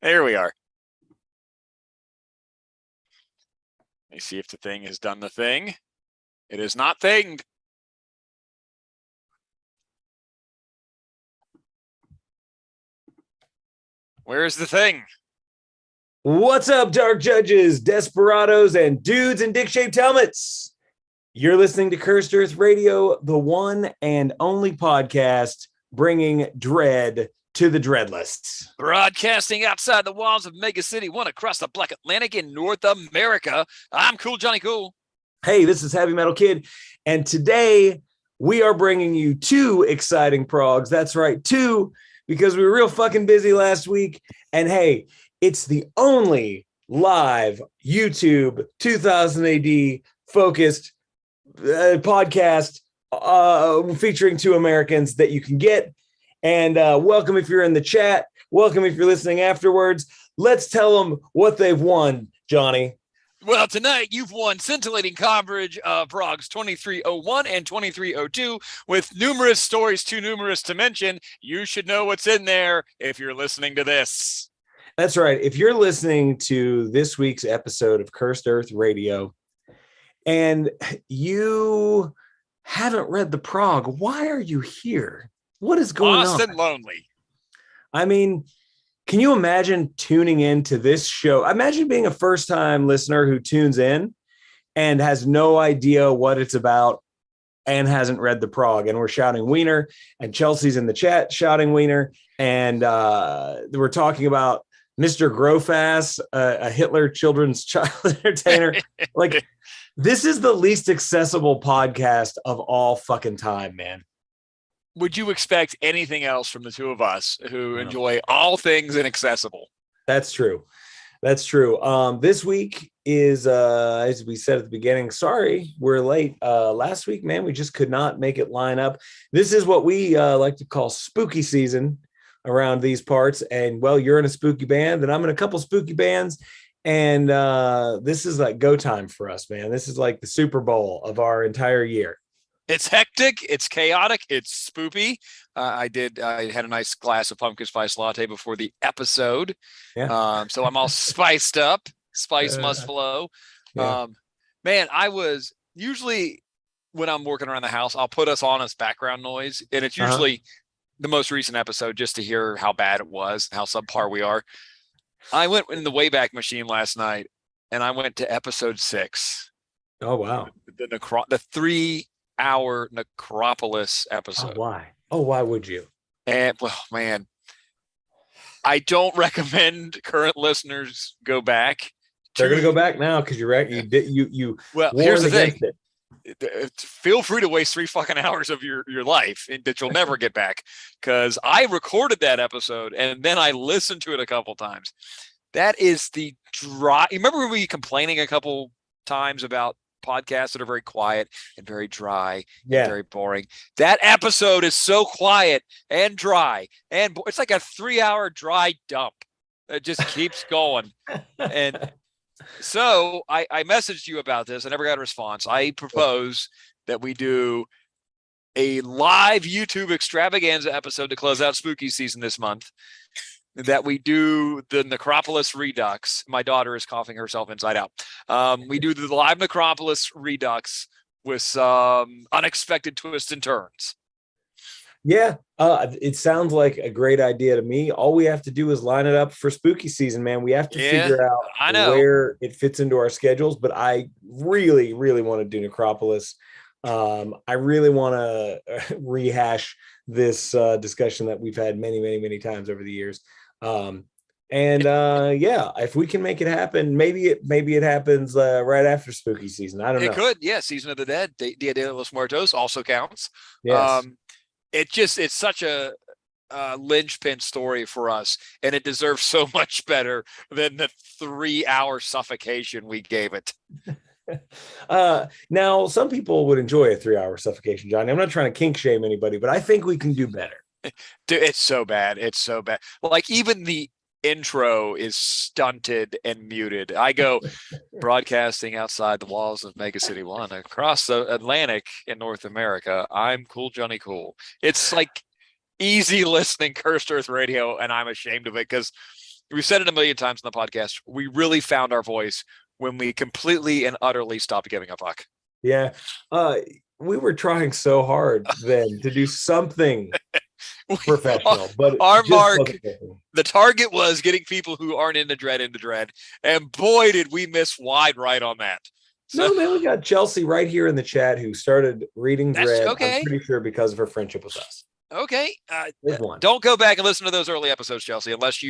There we are. Let me see if the thing has done the thing. It is not thinged. Where is the thing? What's up, dark judges, desperados, and dudes in dick-shaped helmets? You're listening to Cursed Earth Radio, the one and only podcast bringing Dredd to the Dreadlists. Broadcasting outside the walls of Mega City 1 across the Black Atlantic in North America. I'm Cool Johnny Cool. Hey, this is Heavy Metal Kid, and today we are bringing you two exciting progs. That's right, two, because we were real fucking busy last week. And hey, it's the only live YouTube 2000 AD focused podcast featuring two Americans that you can get. And welcome if you're in the chat. Welcome if you're listening afterwards. Let's tell them what they've won, Johnny. Well, tonight you've won scintillating coverage of Prog's 2301 and 2302 with numerous stories too numerous to mention. You should know what's in there if you're listening to this. That's right. If you're listening to this week's episode of Cursed Earth Radio and you haven't read the Prog, why are you here? What is going on? Lost and lonely. I mean, can you imagine tuning into this show? Imagine being a first-time listener who tunes in and has no idea what it's about and hasn't read the Prog. And we're shouting Wiener, and Chelsea's in the chat shouting Wiener. And we're talking about Mr. Grofass, a Hitler children's child entertainer. Like, this is the least accessible podcast of all fucking time, man. Would you expect anything else from the two of us who enjoy all things inaccessible? That's true. That's true. This week is, as we said at the beginning, sorry, we're late. Last week, man, we just could not make it line up. This is what we like to call spooky season around these parts. And, well, you're in a spooky band, and I'm in a couple spooky bands. And this is like go time for us, man. This is like the Super Bowl of our entire year. It's hectic. It's chaotic. It's spoopy. I had a nice glass of pumpkin spice latte before the episode. Yeah. So I'm all spiced up. Spice must flow. Yeah. Man, I was usually when I'm working around the house, I'll put us on as background noise. And it's usually the most recent episode just to hear how bad it was, how subpar we are. I went in the Wayback Machine last night and I went to episode 6. Oh, wow. The 3-hour Necropolis episode. Oh, why would you? And well, man, I don't recommend current listeners go back. They're going to go back now because you're right. You well, here's the thing. Feel free to waste 3 fucking hours of your life that you'll never get back, because I recorded that episode and then I listened to it a couple times. That is the dry. You remember we complaining a couple times about podcasts that are very quiet and very dry and very boring? That episode is so quiet and dry, and it's like a 3-hour dry dump that just keeps going. And so I messaged you about this. I never got a response. I propose that we do a live YouTube extravaganza episode to close out spooky season this month. That we do the Necropolis Redux. My daughter is coughing herself inside out. We do the live Necropolis Redux with some unexpected twists and turns. Yeah, it sounds like a great idea to me. All we have to do is line it up for spooky season, man. We have to figure out where it fits into our schedules, but I really, really want to do Necropolis. I really want to rehash this discussion that we've had many, many, many times over the years. If we can make it happen, maybe it happens right after spooky season. I don't know. It could, yeah. Season of the Dead, Dia de los Muertos also counts. Yes. It's such a linchpin story for us, and it deserves so much better than the 3-hour suffocation we gave it. Now, some people would enjoy a 3-hour suffocation, Johnny. I'm not trying to kink shame anybody, but I think we can do better. Dude, it's so bad. It's so bad. Like, even the intro is stunted and muted. I go broadcasting outside the walls of Mega City 1 across the Atlantic in North America. I'm Cool Johnny Cool. It's like easy listening Cursed Earth Radio, and I'm ashamed of it because we've said it a million times on the podcast. We really found our voice when we completely and utterly stopped giving a fuck. Yeah. We were trying so hard then to do something professional, but our just mark, the target was getting people who aren't into Dredd, and boy, did we miss wide right on that. So, no, man, we got Chelsea right here in the chat who started reading Dredd. Okay. I'm pretty sure because of her friendship with us. Okay. Don't go back and listen to those early episodes, Chelsea, unless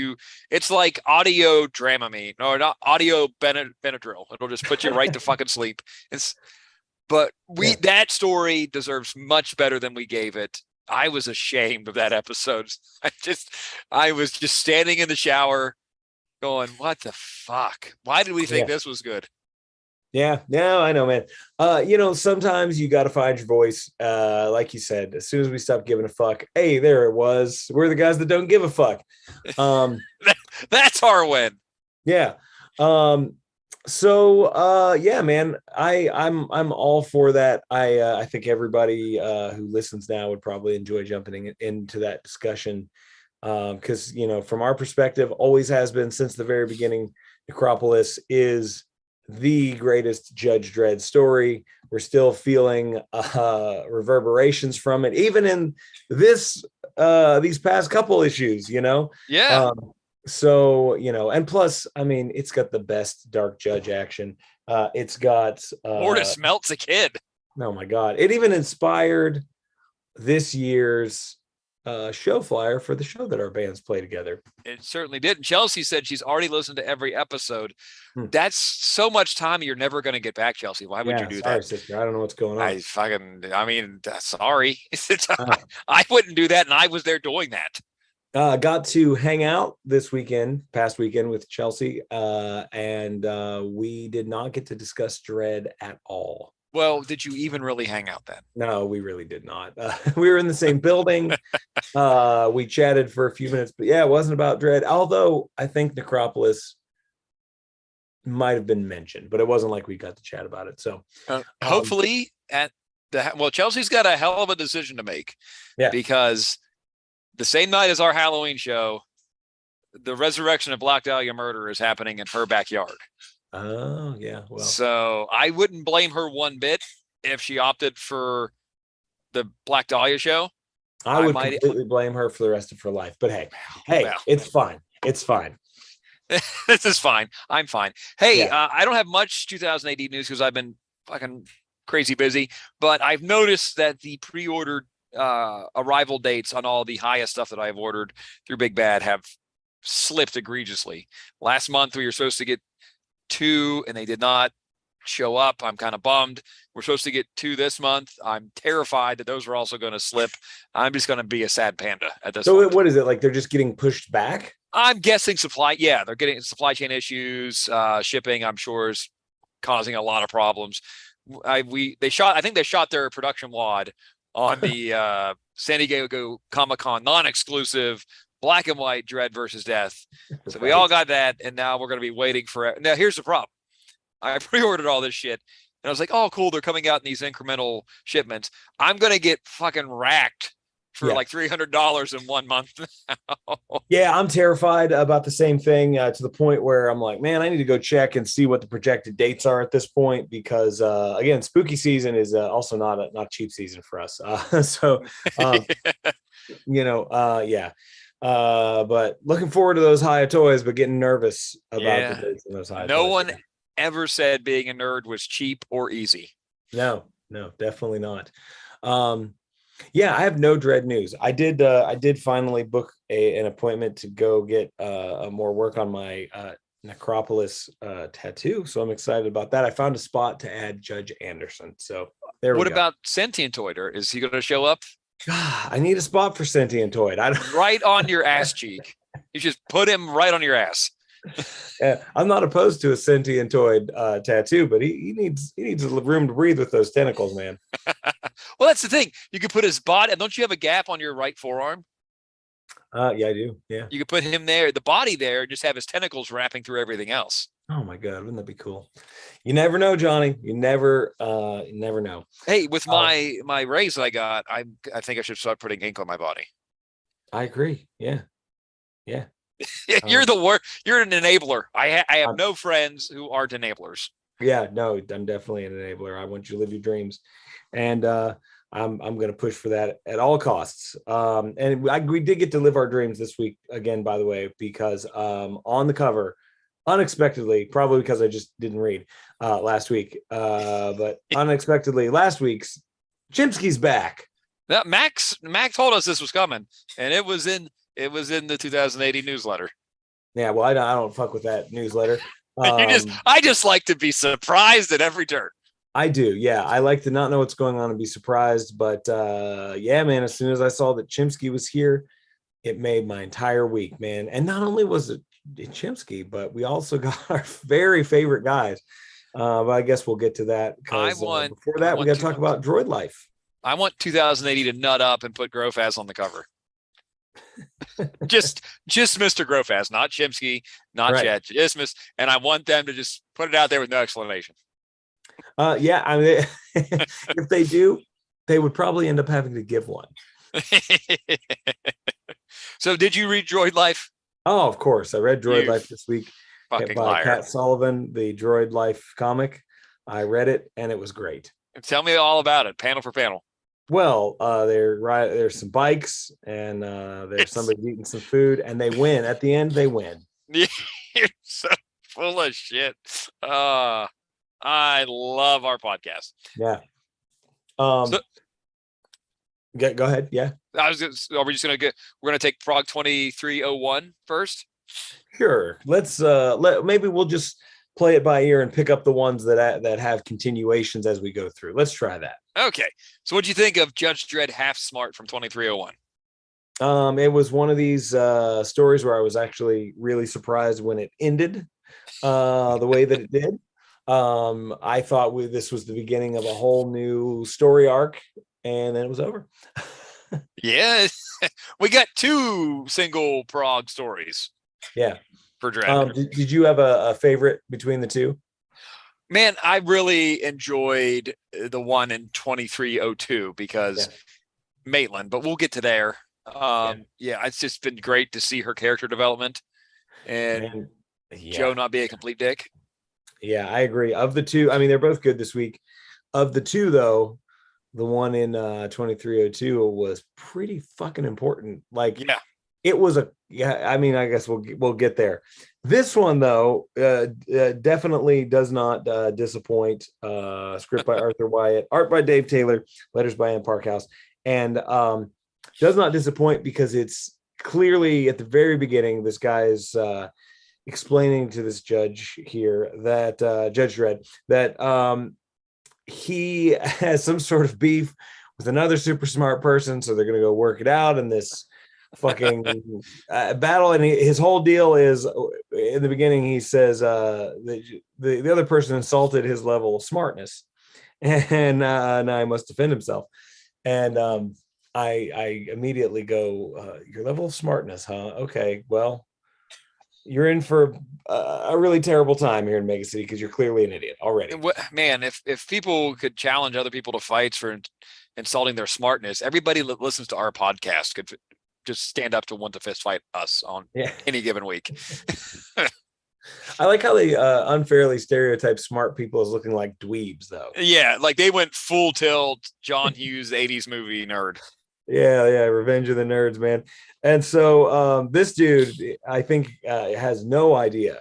it's like audio Dramamine or not audio Benadryl. It'll just put you right to fucking sleep. But that story deserves much better than we gave it. I was ashamed of that episode. I was just standing in the shower going, what the fuck? Why did we think this was good? Yeah, I know, man. Sometimes you got to find your voice. Like you said, as soon as we stopped giving a fuck, hey, there it was. We're the guys that don't give a fuck. That's our win. Yeah. Yeah, man, I'm all for that. I think everybody who listens now would probably enjoy jumping into that discussion. Because from our perspective, always has been since the very beginning, Necropolis is the greatest Judge Dredd story. We're still feeling reverberations from it, even in these past couple issues, Yeah. And plus, I mean, it's got the best Dark Judge action. It's got Mortis melts a kid. Oh my God. It even inspired this year's show flyer for the show that our bands play together. It certainly did. And Chelsea said she's already listened to every episode. That's so much time you're never going to get back, Chelsea. Why would you do that? Sister, I don't know what's going on. Sorry. I wouldn't do that, and I was there doing that. Got to hang out this past weekend with Chelsea, and we did not get to discuss Dredd at all. Well, did you even really hang out then? No, we really did not. We were in the same building. We chatted for a few minutes, but yeah, it wasn't about Dredd. Although I think Necropolis might have been mentioned, but it wasn't like we got to chat about it. So hopefully Chelsea's got a hell of a decision to make. Yeah. Because the same night as our Halloween show, the resurrection of Black Dahlia murder is happening in her backyard. Oh, yeah. Well, so I wouldn't blame her one bit if she opted for the Black Dahlia show. I would completely blame her for the rest of her life. But hey, it's fine. It's fine. This is fine. I'm fine. Hey, I don't have much 2000 AD news because I've been fucking crazy busy. But I've noticed that the pre-ordered arrival dates on all the highest stuff that I've ordered through Big Bad have slipped egregiously. Last month we were supposed to get 2 and they did not show up. I'm kind of bummed. We're supposed to get 2 this month. I'm terrified that those are also going to slip. I'm just going to be a sad panda at this point. So what is it, like they're just getting pushed back? I'm guessing they're getting supply chain issues. Shipping, I'm sure, is causing a lot of problems. I think they shot their production wad on the San Diego Comic-Con non-exclusive black and white Dredd versus Death. So we all got that, and now we're going to be waiting for it. Now, here's the problem. I pre-ordered all this shit, and I was like, oh, cool, they're coming out in these incremental shipments. I'm going to get fucking racked for like $300 in 1 month. Yeah, I'm terrified about the same thing to the point where I'm like, man, I need to go check and see what the projected dates are at this point because, again, spooky season is also not a cheap season for us. But looking forward to those high toys, but getting nervous about the dates in those high toys. No one ever said being a nerd was cheap or easy. No, definitely not. I have no Dredd news. I did finally book an appointment to go get more work on my Necropolis tattoo. So I'm excited about that. I found a spot to add Judge Anderson. So there we go. What about Sentientoid? Or is he going to show up? I need a spot for Sentientoid. Right on your ass cheek. You just put him right on your ass. I'm not opposed to a Sentientoid tattoo, but he needs room to breathe with those tentacles, man. Well, that's the thing. You could put his body. And don't you have a gap on your right forearm? Yeah, I do. Yeah. You could put him there, the body there, and just have his tentacles wrapping through everything else. Oh my God, wouldn't that be cool? You never know, Johnny. You never know. Hey, with my raise I got, I think I should start putting ink on my body. I agree. Yeah. You're the worst. You're an enabler. I have no friends who aren't enablers. Yeah, no, I'm definitely an enabler. I want you to live your dreams, and I'm going to push for that at all costs. And we did get to live our dreams this week again, by the way, because on the cover, unexpectedly, probably because I just didn't read last week, but unexpectedly, last week's Chimsky's back. Now, Max told us this was coming, and it was in the 2080 newsletter. Yeah, well, I don't fuck with that newsletter. I just like to be surprised at every turn. I do, yeah. I like to not know what's going on and be surprised, but yeah, man. As soon as I saw that Chimsky was here, it made my entire week, man. And not only was it Chimsky, but we also got our very favorite guys. But I guess we'll get to that. Before that, we got to talk about Droid Life. I want 2080 to nut up and put Grofaz on the cover. just Mr. Grofaz, not Chimsky, not Jet, just Mr. And I want them to just put it out there with no explanation. Yeah, I mean, if they do, they would probably end up having to give one. So, did you read Droid Life? Oh, of course, I read Droid Life this week by liar. Pat Sullivan, the Droid Life comic. I read it, and it was great. Tell me all about it, panel for panel. Well, there's some bikes, and there's somebody eating some food, and they win. At the end, they win. You're so full of shit. I love our podcast. Yeah. Go ahead. Yeah. Are we just we're gonna take Prog 2301 first? Sure. Let's maybe we'll just play it by ear and pick up the ones that have continuations as we go through. Let's try that. Okay. So what'd you think of Judge Dredd Half Smart from 2301? It was one of these stories where I was actually really surprised when it ended the way that it did. I thought this was the beginning of a whole new story arc, and then it was over. Yeah. We got 2 single Prog stories. Yeah. For Dredd. Did you have a favorite between the 2? Man, I really enjoyed the one in 2302 because Maitland, but we'll get to there. Yeah, it's just been great to see her character development and Joe not be a complete dick. Yeah, I agree. Of the 2, I mean, they're both good this week. Of the 2, though, the one in 2302 was pretty fucking important. Like, it was I mean, I guess we'll get there. This one, though, definitely does not disappoint. Script by Arthur Wyatt, art by Dave Taylor, letters by Ann Parkhouse, and does not disappoint because it's clearly at the very beginning, this guy is explaining to this judge here that Judge Dredd that he has some sort of beef with another super smart person, so they're going to go work it out in this fucking battle. And his whole deal is, in the beginning, he says the other person insulted his level of smartness, and now he must defend himself. And I immediately go, your level of smartness, huh? Okay, well, you're in for a really terrible time here in Mega City because you're clearly an idiot already. Man, if people could challenge other people to fights for insulting their smartness, everybody that listens to our podcast could just stand up to want to fist fight us on any given week. I like how they unfairly stereotype smart people as looking like dweebs, though. Yeah, like they went full tilt John Hughes 80s movie nerd. Yeah, Revenge of the Nerds, man. And so this dude, I think, has no idea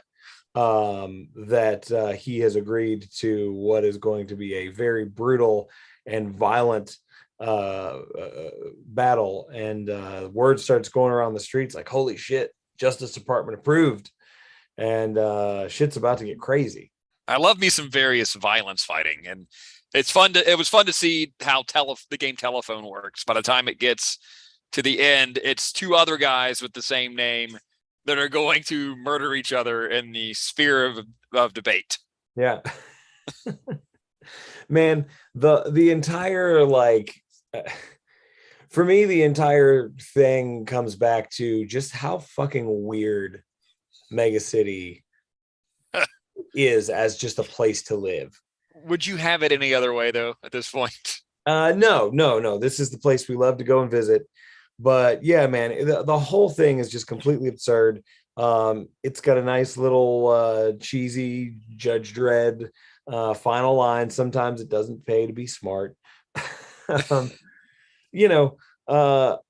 that he has agreed to what is going to be a very brutal and violent battle. And word starts going around the streets like, holy shit, Justice Department approved. And shit's about to get crazy. I love me some various violence fighting, and it was fun to see how the game Telephone works. By the time it gets to the end, it's 2 other guys with the same name that are going to murder each other in the sphere of debate. Yeah. Man, the entire, like, for me, the entire thing comes back to just how fucking weird Mega City is as just a place to live. Would you have it any other way, though, at this point? No. This is the place we love to go and visit. But yeah, man, the whole thing is just completely absurd. It's got a nice little cheesy Judge Dredd final line. Sometimes it doesn't pay to be smart. um, you know,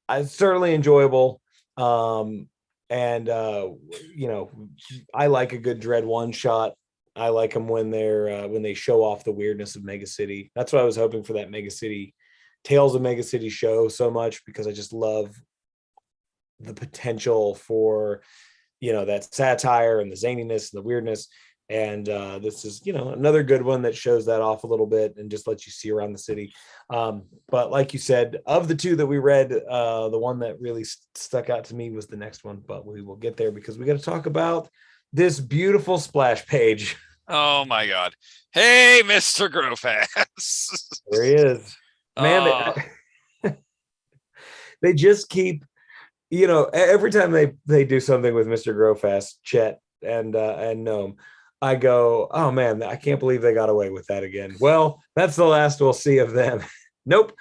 it's certainly enjoyable. And I like a good Dredd one shot. I like them when they show off the weirdness of Mega City. That's what I was hoping for, that Mega City Tales of Mega City show so much, because I just love the potential for that satire and the zaniness and the weirdness. And this is another good one that shows that off a little bit and just lets you see around the city. But like you said, of the two that we read, the one that really stuck out to me was the next one, but we will get there because we got to talk about this beautiful splash page. Oh my God. Hey, Mr. Growfast. There he is. Man, they just keep, every time they do something with Mr. Growfast, Chet and Gnome, I go, oh man, I can't believe they got away with that again. Well, that's the last we'll see of them. Nope.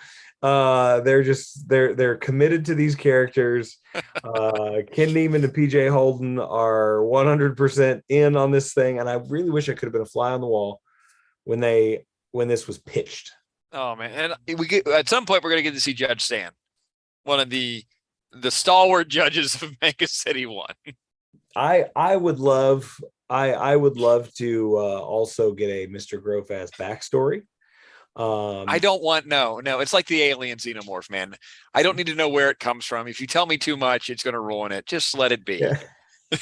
They're committed to these characters. Ken Neiman and PJ Holden are 100% in on this thing, and I really wish I could have been a fly on the wall when this was pitched. Oh man, and at some point we're gonna get to see Judge Stan, one of the stalwart judges of Mega City 1. I would love to also get a Mr. Growfast backstory. I don't want no. It's like the alien xenomorph, man. I don't need to know where it comes from. If you tell me too much, it's going to ruin it. Just let it be. Yeah.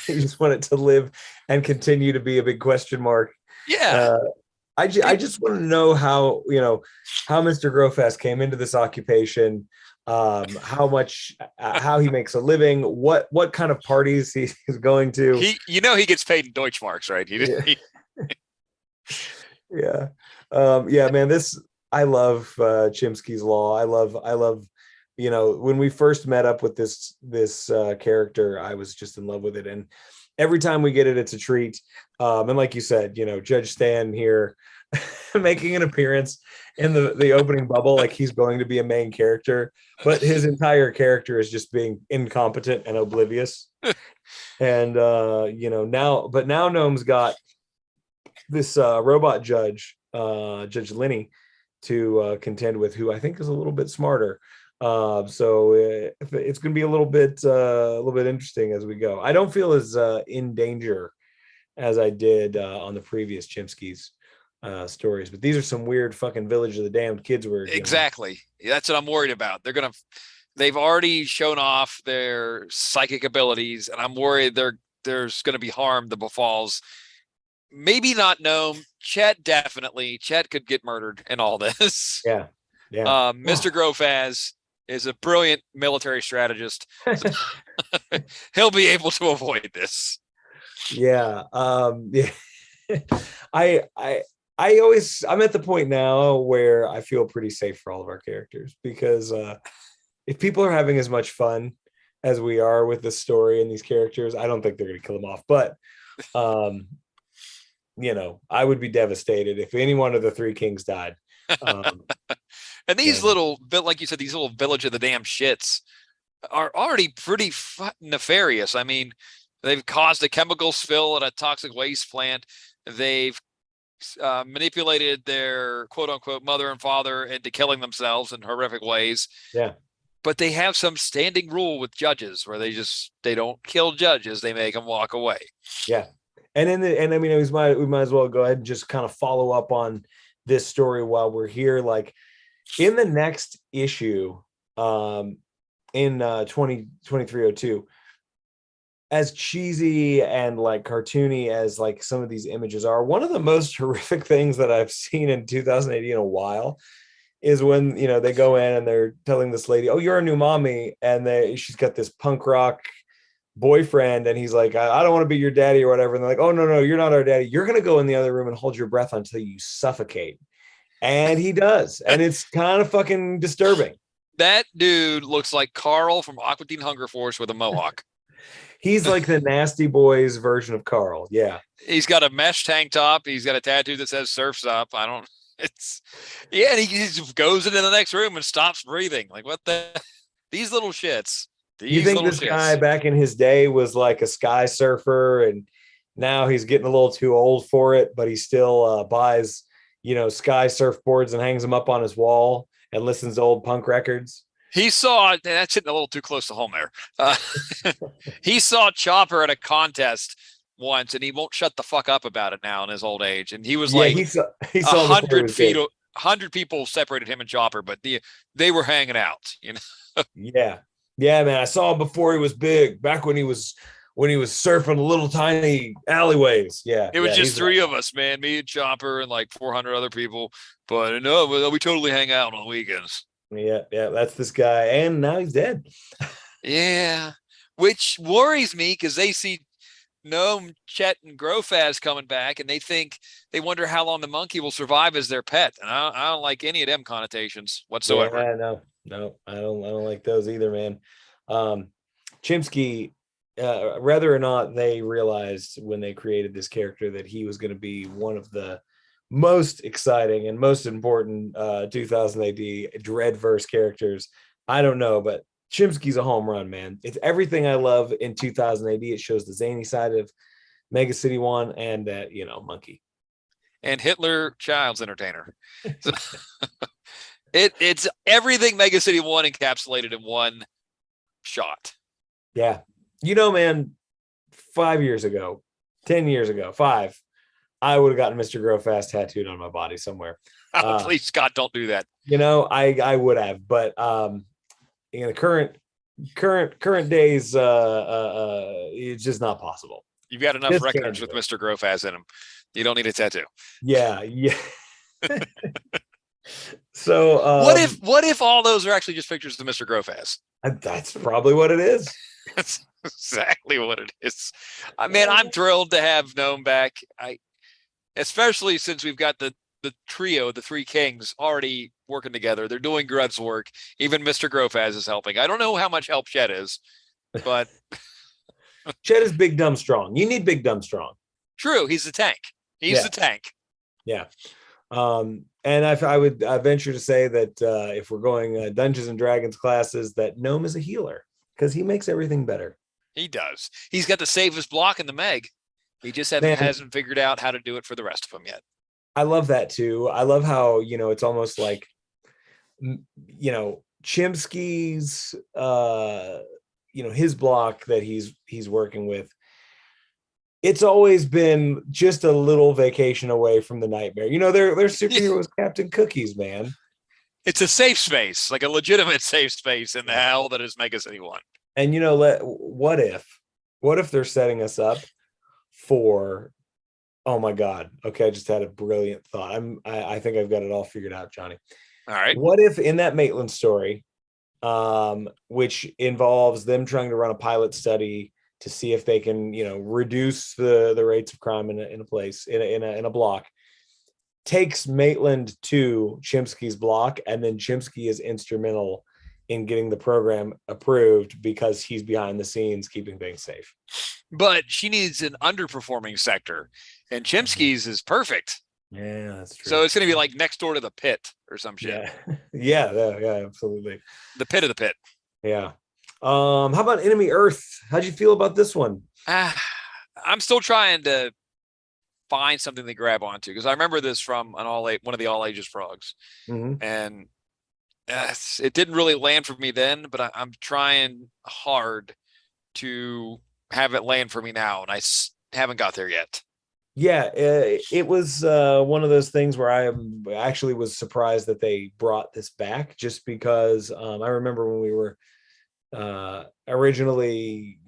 You just want it to live and continue to be a big question mark. Yeah. I just want to know how Mr. Growfast came into this occupation, how he makes a living, what kind of parties he's going to. He gets paid in Deutschmarks, right? Yeah. Man, I love Chimsky's Law. I love when we first met up with this character, I was just in love with it, and every time we get it, it's a treat. And like you said, Judge Stan here making an appearance in the opening bubble, like he's going to be a main character, but his entire character is just being incompetent and oblivious. And now Gnome's got this robot judge, Judge Lenny, to contend with, who I think is a little bit smarter. So it's going to be a little bit interesting as we go. I don't feel as in danger as I did on the previous Chimsky's stories, but these are some weird fucking Village of the Damned Kids weird. Exactly. That's what I'm worried about. They've already shown off their psychic abilities, and I'm worried there's going to be harm that befalls. Maybe not Gnome. Chet, definitely. Chet could get murdered in all this. Yeah. Mr. Growfast is a brilliant military strategist. He'll be able to avoid this. Yeah. I'm at the point now where I feel pretty safe for all of our characters, because if people are having as much fun as we are with this story and these characters, I don't think they're going to kill them off. But I would be devastated if any one of the three kings died. And these like you said, these little Village of the Damn Shits are already pretty nefarious. I mean, they've caused a chemical spill at a toxic waste plant. They've manipulated their quote unquote mother and father into killing themselves in horrific ways. Yeah. But they have some standing rule with judges where they don't kill judges. They make them walk away. Yeah. And I mean, we might as well go ahead and just kind of follow up on this story while we're here. Like in the next issue, in 2302, as cheesy and like cartoony as like some of these images are, one of the most horrific things that I've seen in 2018 in a while is when they go in and they're telling this lady, "Oh, you're a new mommy," and she's got this punk rock boyfriend, and he's like, I don't want to be your daddy or whatever, and they're like, "Oh, no, you're not our daddy. You're gonna go in the other room and hold your breath until you suffocate." And he does, and it's kind of fucking disturbing. That dude looks like Carl from Aqua Teen Hunger Force with a mohawk. He's like the Nasty Boys version of Carl. Yeah. He's got a mesh tank top. He's got a tattoo that says "Surf's Up." And he just goes into the next room and stops breathing. Like, what the? These little shits. You These think little this guy shits. back in his day was like a sky surfer, and now he's getting a little too old for it, but he still buys, sky surfboards and hangs them up on his wall and listens to old punk records? He saw that's hitting a little too close to home there. Uh, he saw Chopper at a contest once, and he won't shut the fuck up about it now in his old age. And he was Yeah, like he a saw it before he hundred was feet, big. 100 people separated him and Chopper, but they were hanging out. Yeah. Yeah, man. I saw him before he was big, back when he was surfing little tiny alleyways. Yeah, It was yeah. just three of us, man, me and Chopper and like 400 other people. But no, we totally hang out on the weekends. Yeah, yeah. That's this guy. And now he's dead. Yeah, which worries me because they see Gnome, Chet, and Grofaz coming back, and they wonder how long the monkey will survive as their pet. And I don't like any of them connotations whatsoever. Yeah, no, I don't like those either, man. Chimsky, whether or not they realized when they created this character that he was going to be one of the most exciting and most important 2000 AD Dreadverse characters, I don't know, but Chimsky's a home run, man. It's everything I love in 2000 AD. It shows the zany side of Mega City One and that, monkey. And Hitler, child's entertainer. So it's everything Mega City 1 encapsulated in one shot. Yeah. Man, 5 years ago, 10 years ago, I would have gotten Mr. Grow Fast tattooed on my body somewhere. Please, Scott, don't do that. I would have, but in the current days, it's just not possible. You've got enough Just records with Mr. Grofaz in him. You don't need a tattoo. Yeah. So what if all those are actually just pictures of Mr. Grofaz? That's probably what it is. That's exactly what it is. I mean, I'm thrilled to have Gnome back. Especially since we've got the trio, the three kings, already working together. They're doing Grunt's work. Even Mr. Grofaz is helping. I don't know how much help Chet is, but Chet is big, dumb, strong. You need big, dumb, strong. True. He's the tank. He's the tank. Yeah. And I would venture to say that if we're going Dungeons and Dragons classes, that Gnome is a healer because he makes everything better. He does. He's got the safest block in the Meg. He just hasn't figured out how to do it for the rest of them yet. I love that too. I love how, it's almost like, Chimsky's, his block that he's working with. It's always been just a little vacation away from the nightmare. They're superheroes, Captain Cookies, man. It's a safe space, like a legitimate safe space in the hell that is Mega City 1. And what if they're setting us up for, oh my God. Okay, I just had a brilliant thought. I think I've got it all figured out, Johnny. All right. What if in that Maitland story, which involves them trying to run a pilot study to see if they can, reduce the rates of crime in a place, in a block, takes Maitland to Chimsky's block, and then Chimsky is instrumental in getting the program approved because he's behind the scenes keeping things safe. But she needs an underperforming sector, and Chimsky's is perfect. Yeah, that's true. So it's going to be like next door to the pit or some shit. Yeah, absolutely. The pit of the pit. Yeah. How about Enemy Earth? How'd you feel about this one? I'm still trying to find something to grab onto because I remember this from one of the all ages Progs, and it didn't really land for me then. But I'm trying hard to have it land for me now, and I haven't got there yet. Yeah, it was one of those things where I actually was surprised that they brought this back, just because I remember when we were originally,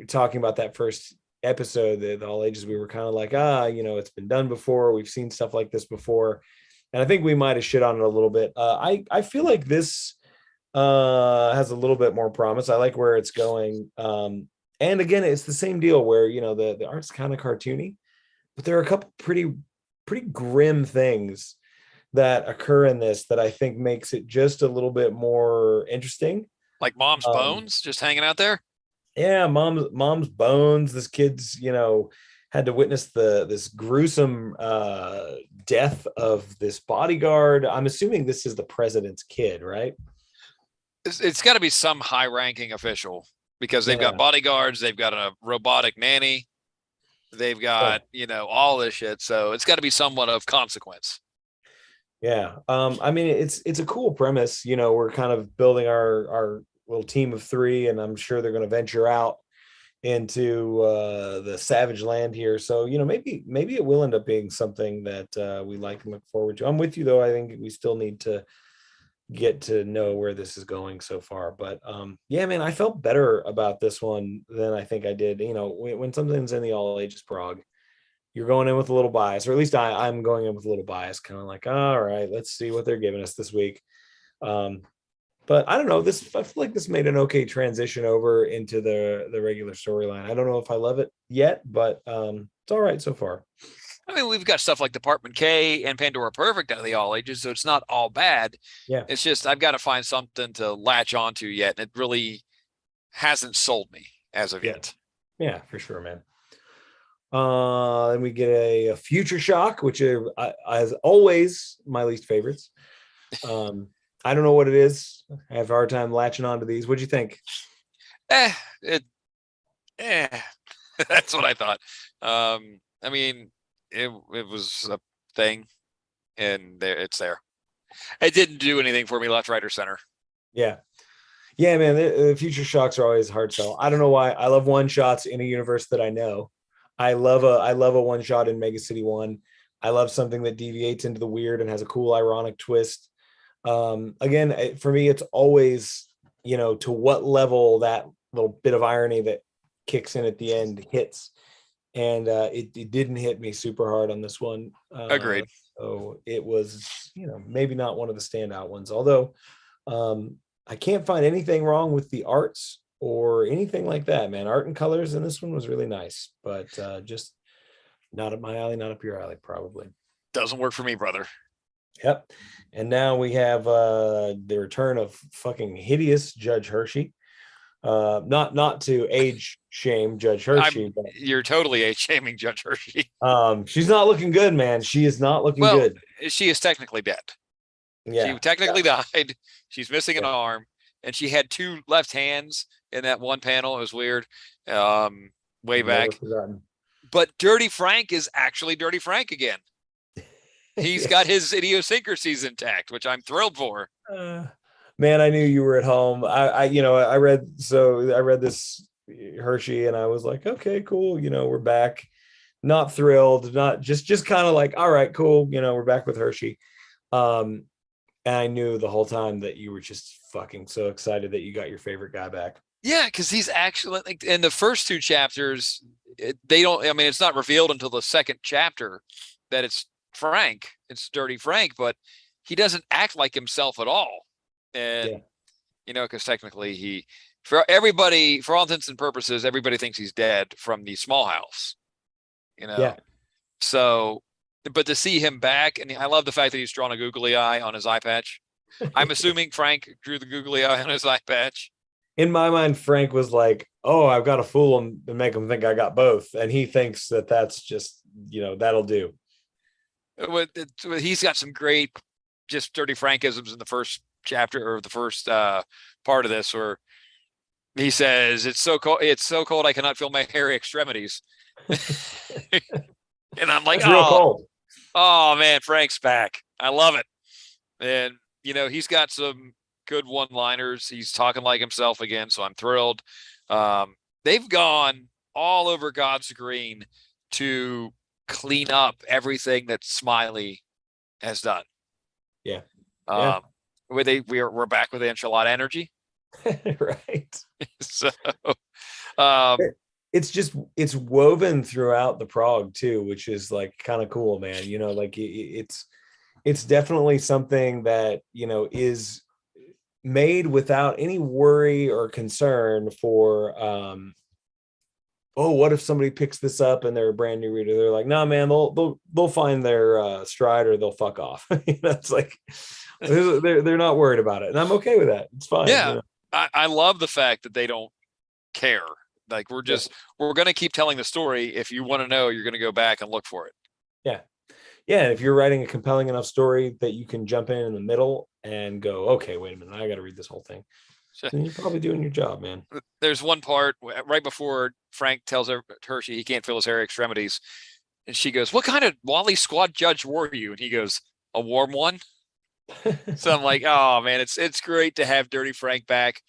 talking about that first episode, the all ages, we were kind of like, it's been done before. We've seen stuff like this before. And I think we might have shit on it a little bit. I feel like this has a little bit more promise. I like where it's going. And again, it's the same deal where, the art's kind of cartoony, but there are a couple pretty grim things that occur in this that I think makes it just a little bit more interesting. Like mom's bones just hanging out there. Yeah, mom's bones. This kid's, had to witness this gruesome death of this bodyguard. I'm assuming this is the president's kid, right? It's got to be some high-ranking official because they've got Yeah. bodyguards, they've got a robotic nanny, they've Yeah. got all this shit. So it's got to be somewhat of consequence. Yeah. I mean, it's a cool premise. We're kind of building our little team of three, and I'm sure they're going to venture out into the savage land here. So, maybe it will end up being something that we like and look forward to. I'm with you though. I think we still need to get to know where this is going so far. But yeah, man, I felt better about this one than I think I did. When something's in the all ages prog, you're going in with a little bias, or at least I'm going in with a little bias, kind of like, all right, let's see what they're giving us this week. Um, but I don't know. I feel like this made an okay transition over into the regular storyline. I don't know if I love it yet, but it's all right so far. I mean, we've got stuff like Department K and Pandora Perfect out of the all ages, so it's not all bad. Yeah, It's just I've got to find something to latch onto yet, and it really hasn't sold me as of yeah, yet. yeah, for sure, man. Then we get a Future Shock, which is, as always, my least favorites. Um, I don't know what it is. I have a hard time latching onto these. What'd you think? Eh, it, eh. That's what I thought. I mean, it was a thing, and it's there. It didn't do anything for me, left, right, or center. Yeah, yeah, man. The Future Shocks are always hard sell. I don't know why. I love one shots in a universe that I know. I love a one shot in Mega City One. I love something that deviates into the weird and has a cool ironic twist. Again, for me, it's always, to what level that little bit of irony that kicks in at the end hits. And it didn't hit me super hard on this one. Agreed. So it was, maybe not one of the standout ones. Although I can't find anything wrong with the arts or anything like that, man. Art and colors in this one was really nice, but just not up my alley, not up your alley, probably. Doesn't work for me, brother. Yep. And now we have the return of fucking hideous Judge Hershey. Not to age shame Judge Hershey, but You're totally shaming Judge Hershey. she's not looking good, man. She is not looking Well, good. she is technically dead. Yeah. She technically died. She's missing an Yeah. arm, and she had two left hands in that one panel. It was weird. Way Never back. forgotten. But Dirty Frank is actually Dirty Frank again. He's got his idiosyncrasies intact, which I'm thrilled for. Man, I knew you were at home. I read this Hershey, and I was like, okay, cool. We're back. Not thrilled, not just kind of like, all right, cool. We're back with Hershey. And I knew the whole time that you were just fucking so excited that you got your favorite guy back. Yeah, because he's actually like in the first two chapters, they don't. I mean, it's not revealed until the second chapter that it's Frank. It's Dirty Frank, but he doesn't act like himself at all. And because technically for everybody, for all intents and purposes, everybody thinks he's dead from the small house. Yeah. So, but to see him back, and I love the fact that he's drawn a googly eye on his eye patch. I'm assuming Frank drew the googly eye on his eye patch. In my mind, Frank was like, oh, I've got to fool him and make him think I got both. And he thinks that that's just, that'll do. He's got some great just Dirty Frankisms in the first chapter or the first part of this where he says, it's so cold I cannot feel my hairy extremities. And I'm like, real cold. Oh man, Frank's back. I love it. And he's got some good one-liners. He's talking like himself again, so I'm thrilled. They've gone all over God's green to clean up everything that Smiley has done. Yeah. We're back with the enchilada energy. Right. So it's woven throughout the prog too, which is like kind of cool, man. Like it's definitely something that is made without any worry or concern for what if somebody picks this up and they're a brand new reader? They're like, nah, man, they'll find their stride or they'll fuck off. It's like they're not worried about it, and I'm okay with that. It's fine. Yeah, I love the fact that they don't care. Like we're going to keep telling the story. If you want to know, you're going to go back and look for it. Yeah. Yeah. If you're writing a compelling enough story that you can jump in the middle and go, okay, wait a minute, I got to read this whole thing. then you're probably doing your job, man. There's one part right before Frank tells her he can't feel his hairy extremities, and she goes, "What kind of Wally Squad judge were you?" And he goes, "A warm one." So I'm like, "Oh man, it's great to have Dirty Frank back."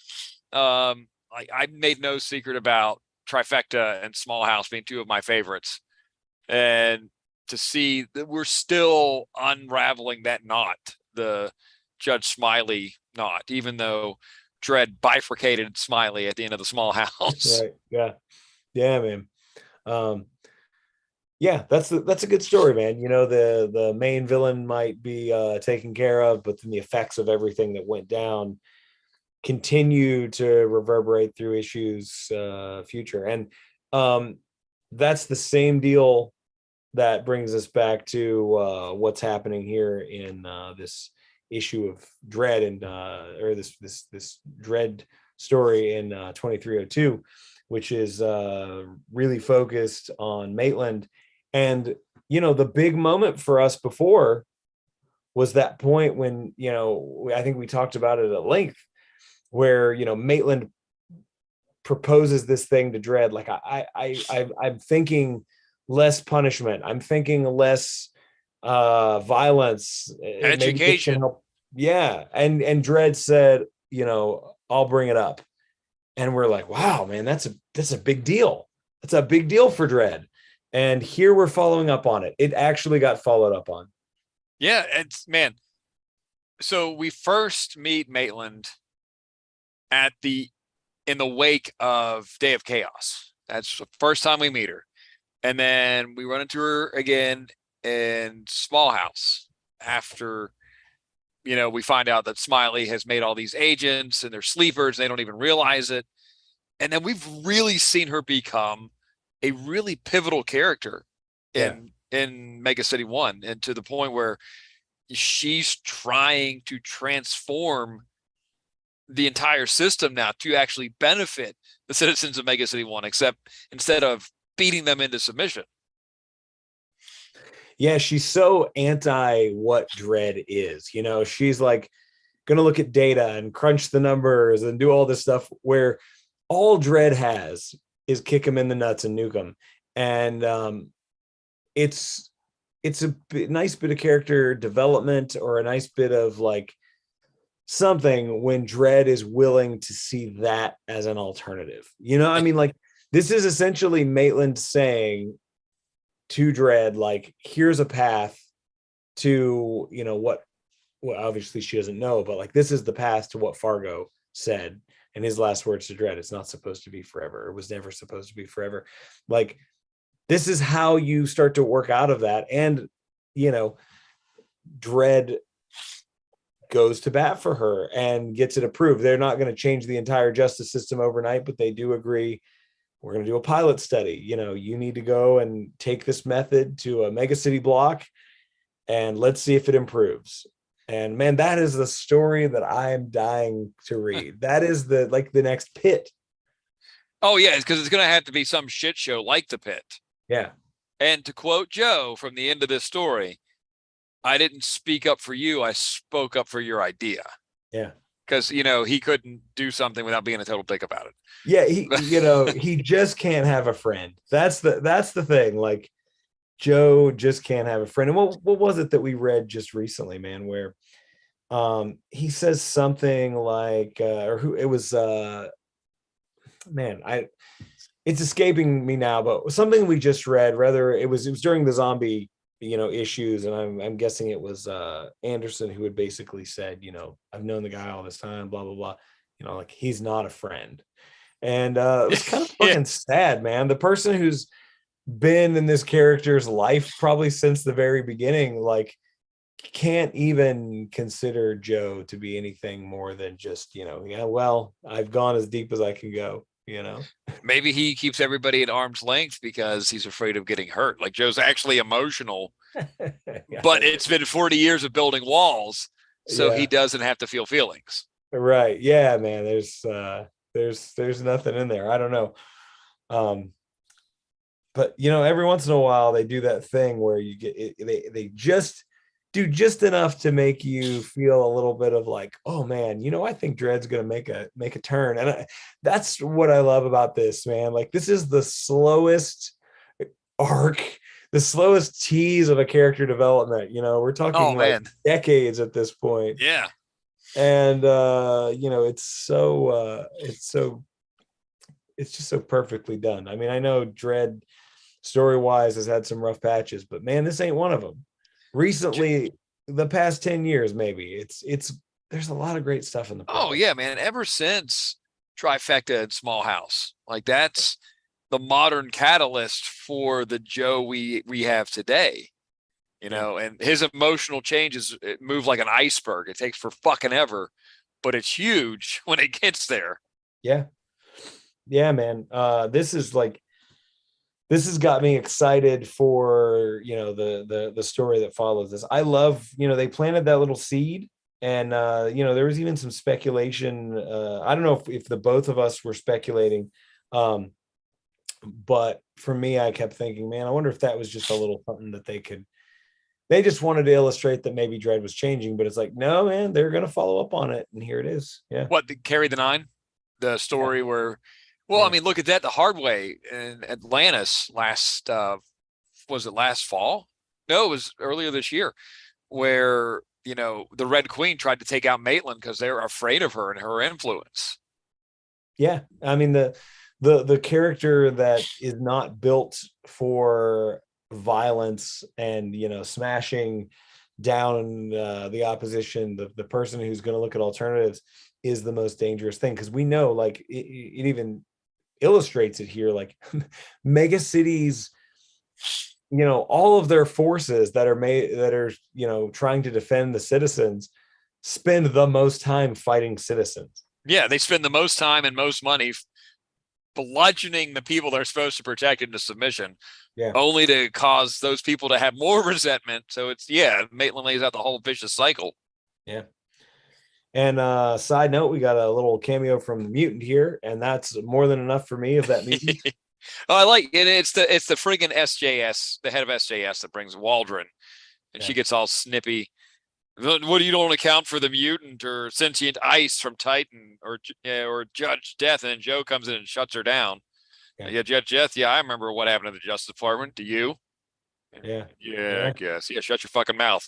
I made no secret about Trifecta and Small House being two of my favorites, and to see that we're still unraveling that knot, the Judge Smiley knot, even though Dredd bifurcated Smiley at the end of the Small House. Right. Yeah. Yeah, man. Um, yeah, that's a good story, man. You know, the main villain might be taken care of, but then the effects of everything that went down continue to reverberate through issues future. And that's the same deal that brings us back to what's happening here in this issue of Dredd and or this Dredd story in 2302, which is really focused on Maitland. And you know, the big moment for us before was that point when, you know, I think we talked about it at length, where, you know, Maitland proposes this thing to Dredd. Like I'm thinking less punishment. I'm thinking less violence. Maybe this can Education. help. Yeah. And Dredd said, you know, I'll bring it up. And we're like, wow, man, that's a big deal. That's a big deal for Dredd. And here we're following up on it. It actually got followed up on. Yeah, it's man. So we first meet Maitland in the wake of Day of Chaos. That's the first time we meet her. And then we run into her again in Small House after, you know, we find out that Smiley has made all these agents and they're sleepers. They don't even realize it. And then we've really seen her become a really pivotal character in Mega City 1, and to the point where she's trying to transform the entire system now to actually benefit the citizens of Mega City 1, except instead of beating them into submission. Yeah, she's so anti what Dredd is. You know, she's like going to look at data and crunch the numbers and do all this stuff, where all Dredd has is kick him in the nuts and nuke him. And it's nice bit of character development, or a nice bit of like something, when Dredd is willing to see that as an alternative. You know, I mean, like, this is essentially Maitland saying to Dredd, like, here's a path to, you know, what well, obviously she doesn't know, but like, this is the path to what Fargo said. And his last words to Dredd, it's not supposed to be forever. It was never supposed to be forever. Like, this is how you start to work out of that. And, you know, Dredd goes to bat for her and gets it approved. They're not going to change the entire justice system overnight, but they do agree, we're going to do a pilot study. You know, you need to go and take this method to a mega city block and let's see if it improves. And man, that is the story that I'm dying to read. That is the next Pit. Oh yeah, it's because it's going to have to be some shit show like the Pit. Yeah. And to quote Joe from the end of this story, I didn't speak up for you. I spoke up for your idea. Yeah. Because, you know, he couldn't do something without being a total dick about it. Yeah. He, you know, he just can't have a friend. That's the thing. Like, Joe just can't have a friend. And what was it that we read just recently, man, where he says something like or who it was man, it's escaping me now, but something we just read, rather it was during the zombie, you know, issues, and I'm guessing it was Anderson who had basically said, you know, I've known the guy all this time, blah blah blah, you know, like, he's not a friend. And it was kind of fucking sad, man. The person who's been in this character's life probably since the very beginning, like, can't even consider Joe to be anything more than just, you know, yeah, well, I've gone as deep as I can go, you know. Maybe he keeps everybody at arm's length because he's afraid of getting hurt. Like, Joe's actually emotional, Yeah. but it's been 40 years of building walls, so he doesn't have to feel feelings. Right. Yeah, man. There's nothing in there. I don't know. But you know, every once in a while they do that thing where you get it, they just dude, just enough to make you feel a little bit of like, oh man, I think Dredd's gonna make a turn, and that's what I love about this, man. Like, this is the slowest arc, the slowest tease of a character development. We're talking Oh like man. decades at this point. Yeah. And it's just so perfectly done. I mean, I know Dredd story wise has had some rough patches, but man, this ain't one of them. Recently, the past 10 years, maybe it's there's a lot of great stuff in the Oh Prog. yeah, man. Ever since Trifecta and Small House, like that's the modern catalyst for the Joe we have today. And his emotional changes move like an iceberg. It takes for fucking ever, but it's huge when it gets there. Yeah. Yeah, man. This has got me excited for the story that follows this. I love, they planted that little seed, and there was even some speculation. I don't know if the both of us were speculating, but for me, I kept thinking, man, I wonder if that was just a little something that they just wanted to illustrate that maybe Dredd was changing, but it's like, no, man, they're going to follow up on it, and here it is. Yeah. What, the Carry the Nine, the story where, well, I mean, look at that the hard way in Atlantis was it last fall? No, it was earlier this year, where the Red Queen tried to take out Maitland because they're afraid of her and her influence. Yeah, I mean, the character that is not built for violence and smashing down the opposition, the person who's going to look at alternatives is the most dangerous thing, because we know, like, it even illustrates it here, like mega cities, all of their forces that are trying to defend the citizens spend the most time fighting citizens. Yeah, they spend the most time and most money bludgeoning the people they're supposed to protect into submission, only to cause those people to have more resentment. So Maitland lays out the whole vicious cycle. Yeah. And side note, we got a little cameo from the mutant here, and that's more than enough for me of that mutant. I like it. It's the friggin' SJS, the head of SJS, that brings Waldron, and she gets all snippy. What, do you don't account for the mutant or sentient ice from Titan or Judge Death? And then Joe comes in and shuts her down. Yeah, Judge Death. Yeah, I remember what happened to the Justice Department. Do you? Yeah, I guess. Yeah, shut your fucking mouth.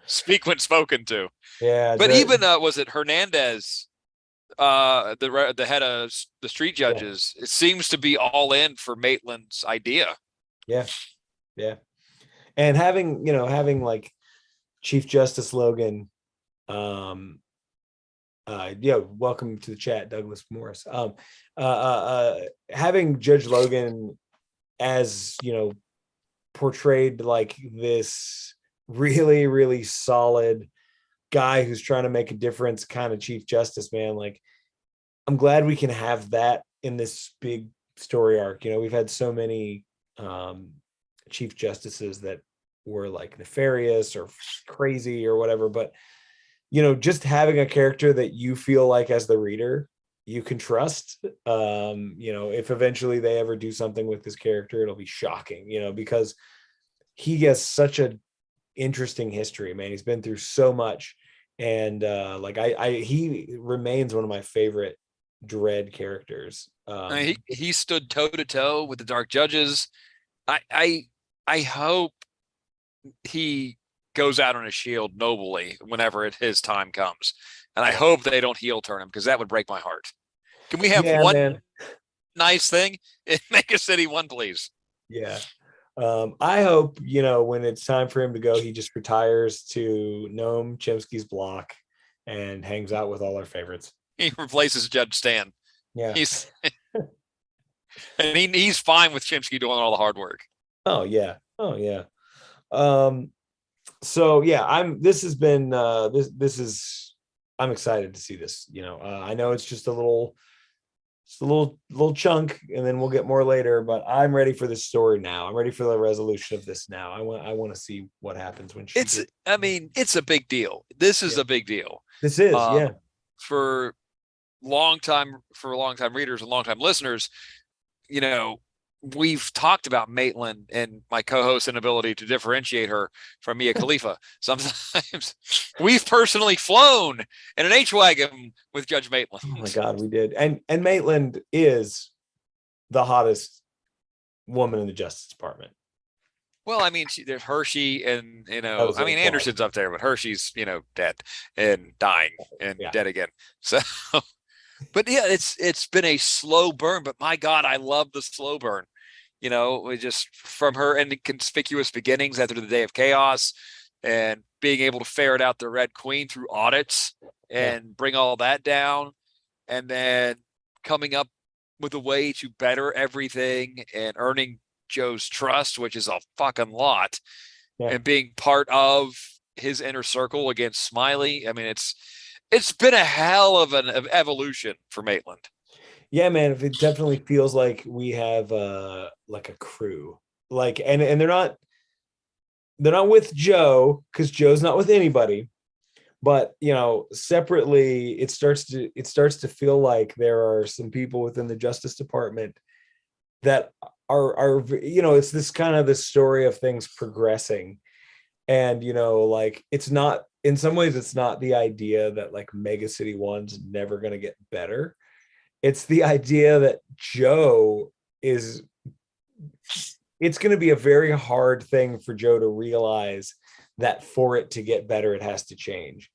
Speak when spoken to. Yeah, but even was it Hernandez, the head of the street judges? It seems to be all in for Maitland's idea. Yeah, and having like Chief Justice Logan, welcome to the chat, Douglas Morris. Having Judge Logan as portrayed like this really, really solid guy who's trying to make a difference kind of Chief Justice, man. Like, I'm glad we can have that in this big story arc. We've had so many Chief Justices that were like nefarious or crazy or whatever, but just having a character that you feel like as the reader you can trust, if eventually they ever do something with this character, it'll be shocking, because he has such a interesting history, man. He's been through so much, and he remains one of my favorite Dredd characters. He stood toe to toe with the Dark Judges. I hope he goes out on a shield nobly whenever his time comes, and I hope they don't heel turn him, because that would break my heart. Can we have one nice thing in Mega City 1, please? Yeah. I hope, when it's time for him to go, he just retires to Noam Chomsky's block and hangs out with all our favorites. He replaces Judge Stan. Yeah. He's fine with Chomsky doing all the hard work. Oh yeah. So yeah, I'm excited to see this. I know it's just a little chunk, and then we'll get more later, but I'm ready for this story now. I'm ready for the resolution of this now. I want to see what happens when she it's a big deal. This is a big deal. This is for long time readers and long time listeners. we've talked about Maitland and my co-host's inability to differentiate her from Mia Khalifa. Sometimes we've personally flown in an H-Wagon with Judge Maitland. Oh my God, we did. And Maitland is the hottest woman in the Justice Department. Well, I mean, there's Hershey and, I mean, applause. Anderson's up there, but Hershey's, dead and dying and dead again. So, but yeah, it's been a slow burn, but my God, I love the slow burn. We just from her inconspicuous beginnings after the Day of Chaos and being able to ferret out the Red Queen through audits and bring all that down, and then coming up with a way to better everything and earning Joe's trust, which is a fucking lot, and being part of his inner circle against Smiley. I mean, it's been a hell of an evolution for Maitland. Yeah, man, it definitely feels like we have like a crew. Like, and they're not with Joe, because Joe's not with anybody. But separately, it starts to feel like there are some people within the Justice Department that are it's this kind of the story of things progressing. And like, it's not, in some ways it's not the idea that like Mega City 1's never going to get better. It's the idea that Joe is, it's going to be a very hard thing for Joe to realize that for it to get better, it has to change.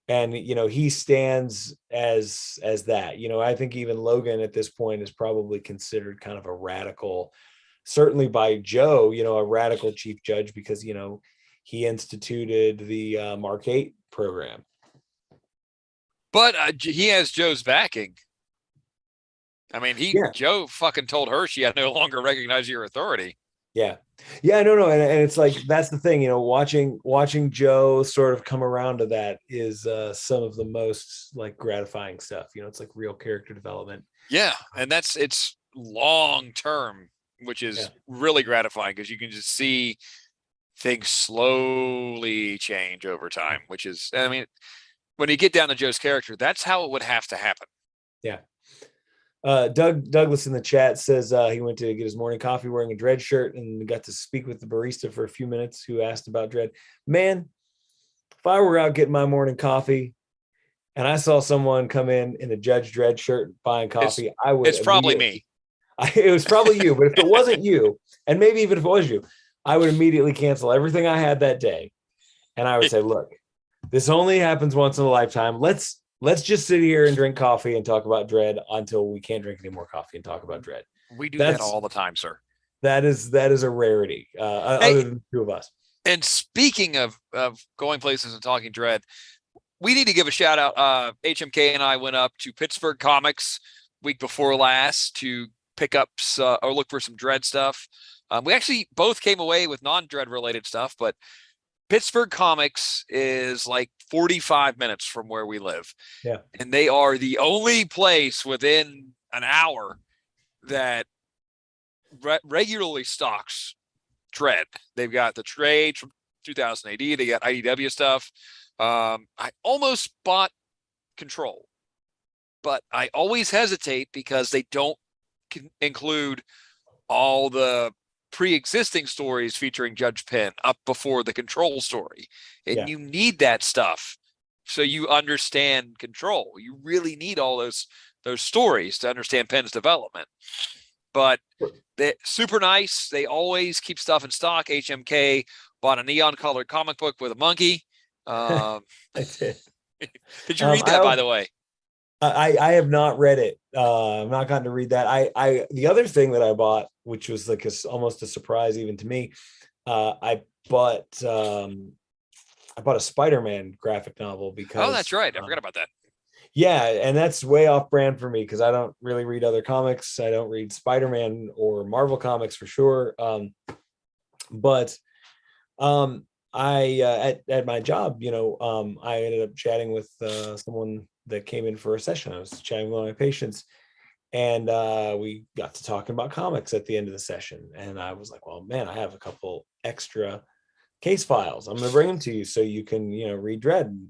And, he stands as that. I think even Logan at this point is probably considered kind of a radical, certainly by Joe, a radical chief judge, because, he instituted the Mark 8 program. But he has Joe's backing. I mean, Joe fucking told her she had no longer recognize your authority. Yeah. No. And it's like, that's the thing, watching Joe sort of come around to that is some of the most like gratifying stuff. It's like real character development. Yeah. And it's long term, which is really gratifying, because you can just see things slowly change over time, which is, I mean, when you get down to Joe's character, that's how it would have to happen. Yeah. Douglas in the chat says he went to get his morning coffee wearing a Dredd shirt and got to speak with the barista for a few minutes who asked about Dredd. Man, if I were out getting my morning coffee and I saw someone come in a Judge Dredd shirt buying coffee, I would. It's probably me. It was probably you, but if it wasn't you, and maybe even if it was you, I would immediately cancel everything I had that day. And I would say, look, this only happens once in a lifetime. Let's just sit here and drink coffee and talk about Dredd until we can't drink any more coffee and talk about Dredd. We do that all the time, sir. That is a rarity, other than the two of us. And speaking of going places and talking Dredd, we need to give a shout out. HMK and I went up to Pittsburgh Comics week before last to pick up or look for some Dredd stuff. We actually both came away with non-Dredd related stuff, but Pittsburgh Comics is like 45 minutes from where we live. Yeah. And they are the only place within an hour that regularly stocks Dredd. They've got the trade from 2000 AD. They got IDW stuff. I almost bought Control, but I always hesitate because they don't include all the pre-existing stories featuring Judge Penn up before the Control story. And you need that stuff so you understand Control. You really need all those stories to understand Penn's development. But they're super nice. They always keep stuff in stock. HMK bought a neon colored comic book with a monkey. I did. Did you read that, by the way? I have not read it. I've not gotten to read that. I the other thing that I bought, which was like almost a surprise even to me, I bought a Spider-Man graphic novel because. Oh, that's right. I forgot about that. Yeah, and that's way off brand for me because I don't really read other comics. I don't read Spider-Man or Marvel comics for sure. But I at my job, I ended up chatting with someone that came in for a session. I was chatting with one of my patients, and we got to talking about comics at the end of the session. And I was like, well, man, I have a couple extra case files. I'm going to bring them to you so you can, read Dredd. And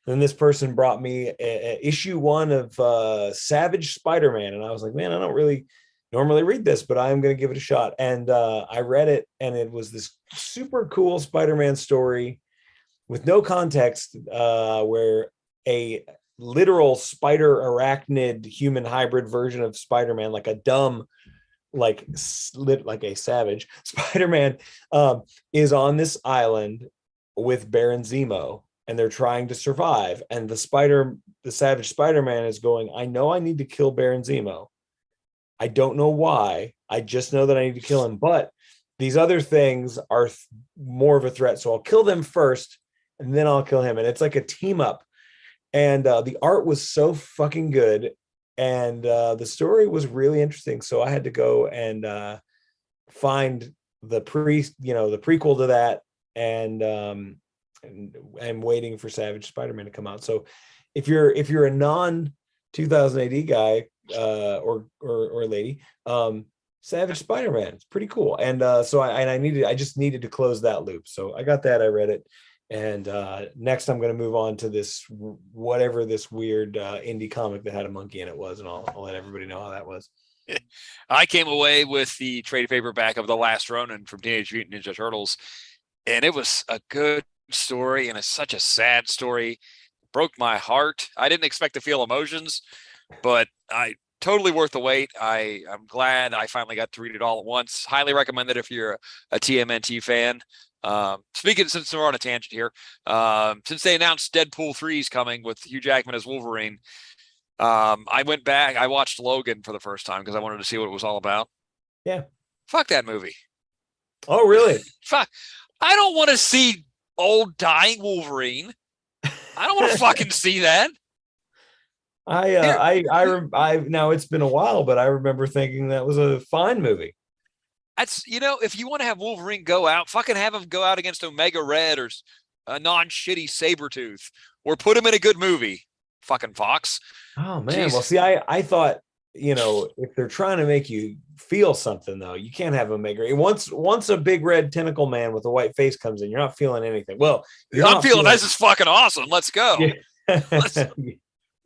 then this person brought me issue 1 of Savage Spider-Man. And I was like, man, I don't really normally read this, but I'm going to give it a shot. And I read it, and it was this super cool Spider-Man story with no context, where a literal spider arachnid human hybrid version of Spider-Man, like a dumb, like a savage Spider-Man, is on this island with Baron Zemo, and they're trying to survive. And the savage Spider-Man is going, I know I need to kill Baron Zemo. I don't know why. I just know that I need to kill him. But these other things are more of a threat. So I'll kill them first, and then I'll kill him. And it's like a team up. And the art was so fucking good. And the story was really interesting. So I had to go and find the prequel to that. And I'm waiting for Savage Spider-Man to come out. So if you're a non 2000 AD guy, or lady, Savage Spider-Man, it's pretty cool. And so I just needed to close that loop. So I got that, I read it. And next I'm going to move on to this whatever this weird indie comic that had a monkey in it was, and I'll let everybody know how that was. I came away with the trade paperback of The Last Ronin from Teenage Mutant Ninja Turtles, and it was a good story, and it's such a sad story. Broke my heart. I didn't expect to feel emotions, but I totally worth the wait. I'm glad I finally got to read it all at once. Highly recommend it if you're a TMNT fan. Speaking, since we're on a tangent here, since they announced Deadpool 3 is coming with Hugh Jackman as Wolverine, I went back, I watched Logan for the first time because I wanted to see what it was all about. Yeah. Fuck that movie. Oh, really? Fuck. I don't want to see old dying Wolverine. I don't want to fucking see that. I now it's been a while, but I remember thinking that was a fine movie. That's, if you want to have Wolverine go out, fucking have him go out against Omega Red or a non-shitty Sabretooth, or put him in a good movie. Fucking Fox. Oh man. Jeez. Well, see, I thought, if they're trying to make you feel something, though, you can't have him make it. Once a big red tentacle man with a white face comes in, you're not feeling anything. Well, I'm feeling this is fucking awesome. Let's go. Yeah.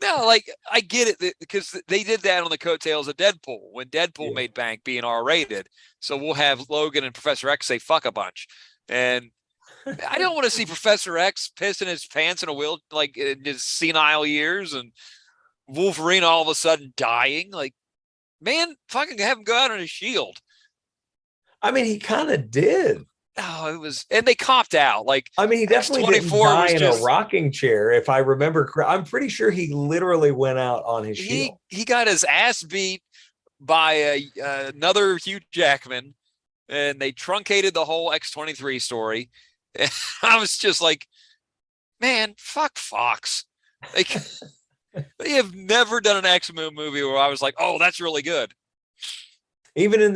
No, like, I get it, because they did that on the coattails of Deadpool when Deadpool made bank being R-rated. So we'll have Logan and Professor X say fuck a bunch. And I don't want to see Professor X pissing his pants in a wheel, like in his senile years, and Wolverine all of a sudden dying. Like, man, fucking have him go out on his shield. I mean, he kind of did. Oh, it was, and they copped out. Like, I mean, he definitely didn't die in a rocking chair, if I remember correctly. I'm pretty sure he literally went out on his shield. He got his ass beat by another Hugh Jackman, and they truncated the whole X-23 story. And I was just like, man, fuck Fox. Like, they have never done an X-Men movie where I was like, oh, that's really good. Even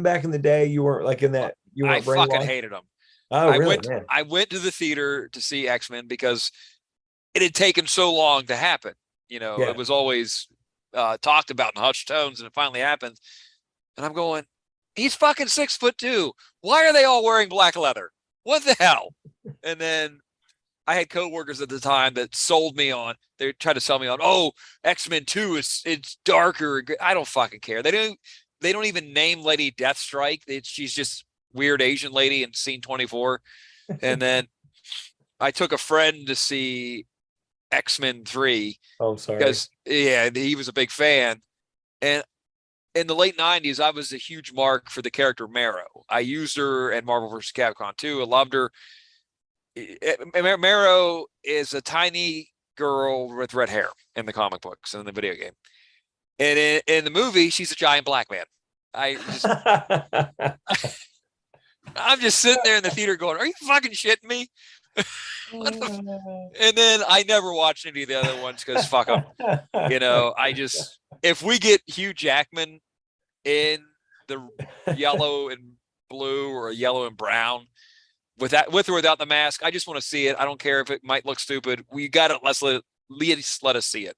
back in the day, you weren't like in that. I fucking hated them. Oh, really? I went to the theater to see X-Men because it had taken so long to happen. It was always talked about in hushed tones, and it finally happened. And I'm going, he's fucking 6'2". Why are they all wearing black leather? What the hell? And then I had coworkers at the time that sold me on. They tried to sell me on, oh, X-Men 2 it's darker. I don't fucking care. They don't even name Lady Deathstrike. She's just weird Asian lady in scene 24. And then I took a friend to see X-Men 3. Oh, I'm sorry. Because he was a big fan. And in the late 90s, I was a huge mark for the character Marrow. I used her in Marvel vs. Capcom 2. I loved her. Marrow is a tiny girl with red hair in the comic books and in the video game. And in the movie, she's a giant black man. I'm just sitting there in the theater going, are you fucking shitting me? And then I never watched any of the other ones because fuck them. If we get Hugh Jackman in the yellow and blue or yellow and brown, with or without the mask, I just want to see it. I don't care if it might look stupid. We got it. At least let us see it.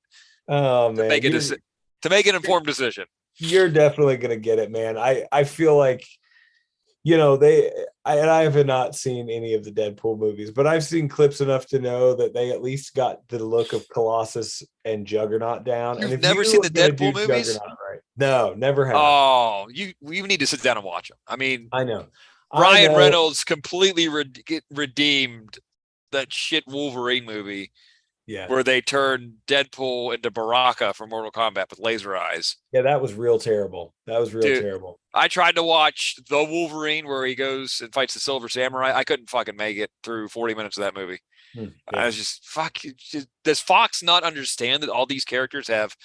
Oh man, to make an informed decision. You're definitely gonna get it, man. I feel like, I have not seen any of the Deadpool movies, but I've seen clips enough to know that they at least got the look of Colossus and Juggernaut down. You've never seen the Deadpool movies? Right? No, never have. Oh, you need to sit down and watch them. I mean, I know. I Ryan know. Reynolds completely redeemed that shit Wolverine movie Yeah. where they turned Deadpool into Baraka from Mortal Kombat with laser eyes. Yeah, that was real terrible. That was real Dude, terrible. I tried to watch The Wolverine where he goes and fights the Silver Samurai. I couldn't fucking make it through 40 minutes of that movie. I Yeah. was just, fuck. Does Fox not understand that all these characters have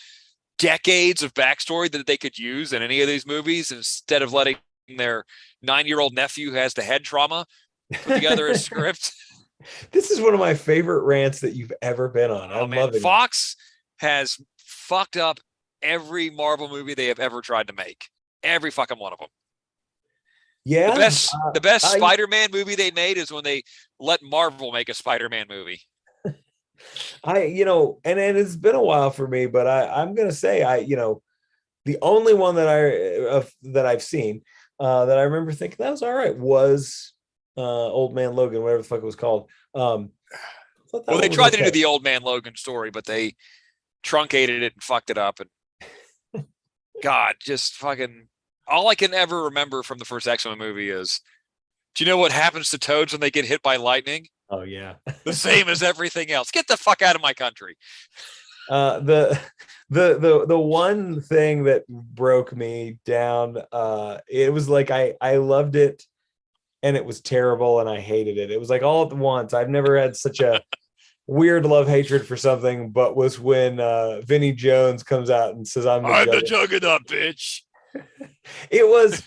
decades of backstory that they could use in any of these movies instead of letting their 9-year-old nephew who has the head trauma put together a script? This is one of my favorite rants that you've ever been on. Oh I'm man, loving it. Fox has fucked up every Marvel movie they have ever tried to make. Every fucking one of them. Yeah. The best Spider-Man movie they made is when they let Marvel make a Spider-Man movie. And it's been a while for me, but I'm gonna say the only one that I've seen that I remember thinking that was all right was Old Man Logan, whatever the fuck it was called. Well, they tried to do the Old Man Logan story, but they truncated it and fucked it up. And God, just fucking all I can ever remember from the first X-Men movie is, do you know what happens to toads when they get hit by lightning? Oh yeah. The same as everything else. Get the fuck out of my country. The one thing that broke me down, it was like I loved it and it was terrible and I hated it. It was like all at once. I've never had such a weird love hatred for something, but was when Vinnie Jones comes out and says, I'm the Juggernaut, bitch. It was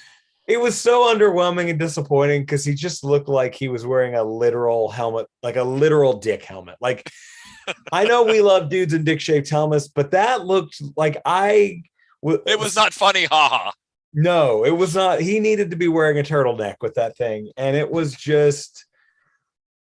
so underwhelming and disappointing because he just looked like he was wearing a literal helmet, like a literal dick helmet. Like, I know we love dudes in dick-shaped helmets, but that looked like it was not funny, haha. No, it was not. He needed to be wearing a turtleneck with that thing, and it was just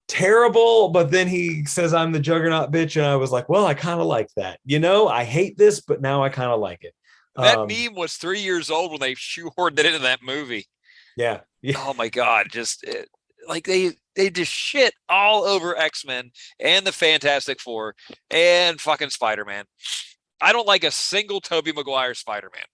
terrible. But then he says, I'm the Juggernaut, bitch, and I was like, well, I kind of like that. I hate this, but now I kind of like it. That meme was 3 years old when they shoehorned it into that movie. Yeah. Oh my God. Like they just shit all over X-Men and the Fantastic Four and fucking Spider-Man. I don't like a single Tobey Maguire Spider-Man.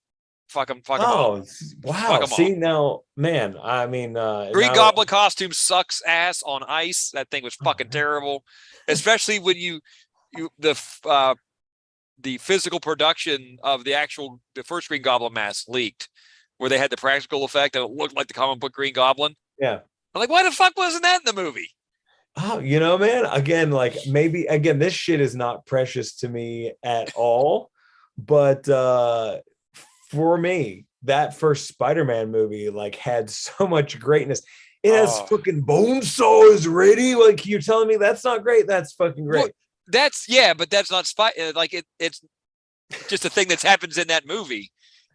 Fuck him. Oh, wow. See, now, man, I mean, Green Goblin costume sucks ass on ice. That thing was fucking terrible. Especially when the physical production of the first Green Goblin mask leaked, where they had the practical effect and it looked like the comic book Green Goblin. Yeah. I'm like, why the fuck wasn't that in the movie? Oh, man, again, this shit is not precious to me at all. But for me, that first Spider-Man movie had so much greatness. It has fucking bonesaws ready. Like, you're telling me that's not great? That's fucking great. Well, but that's not it's just a thing that happens in that movie.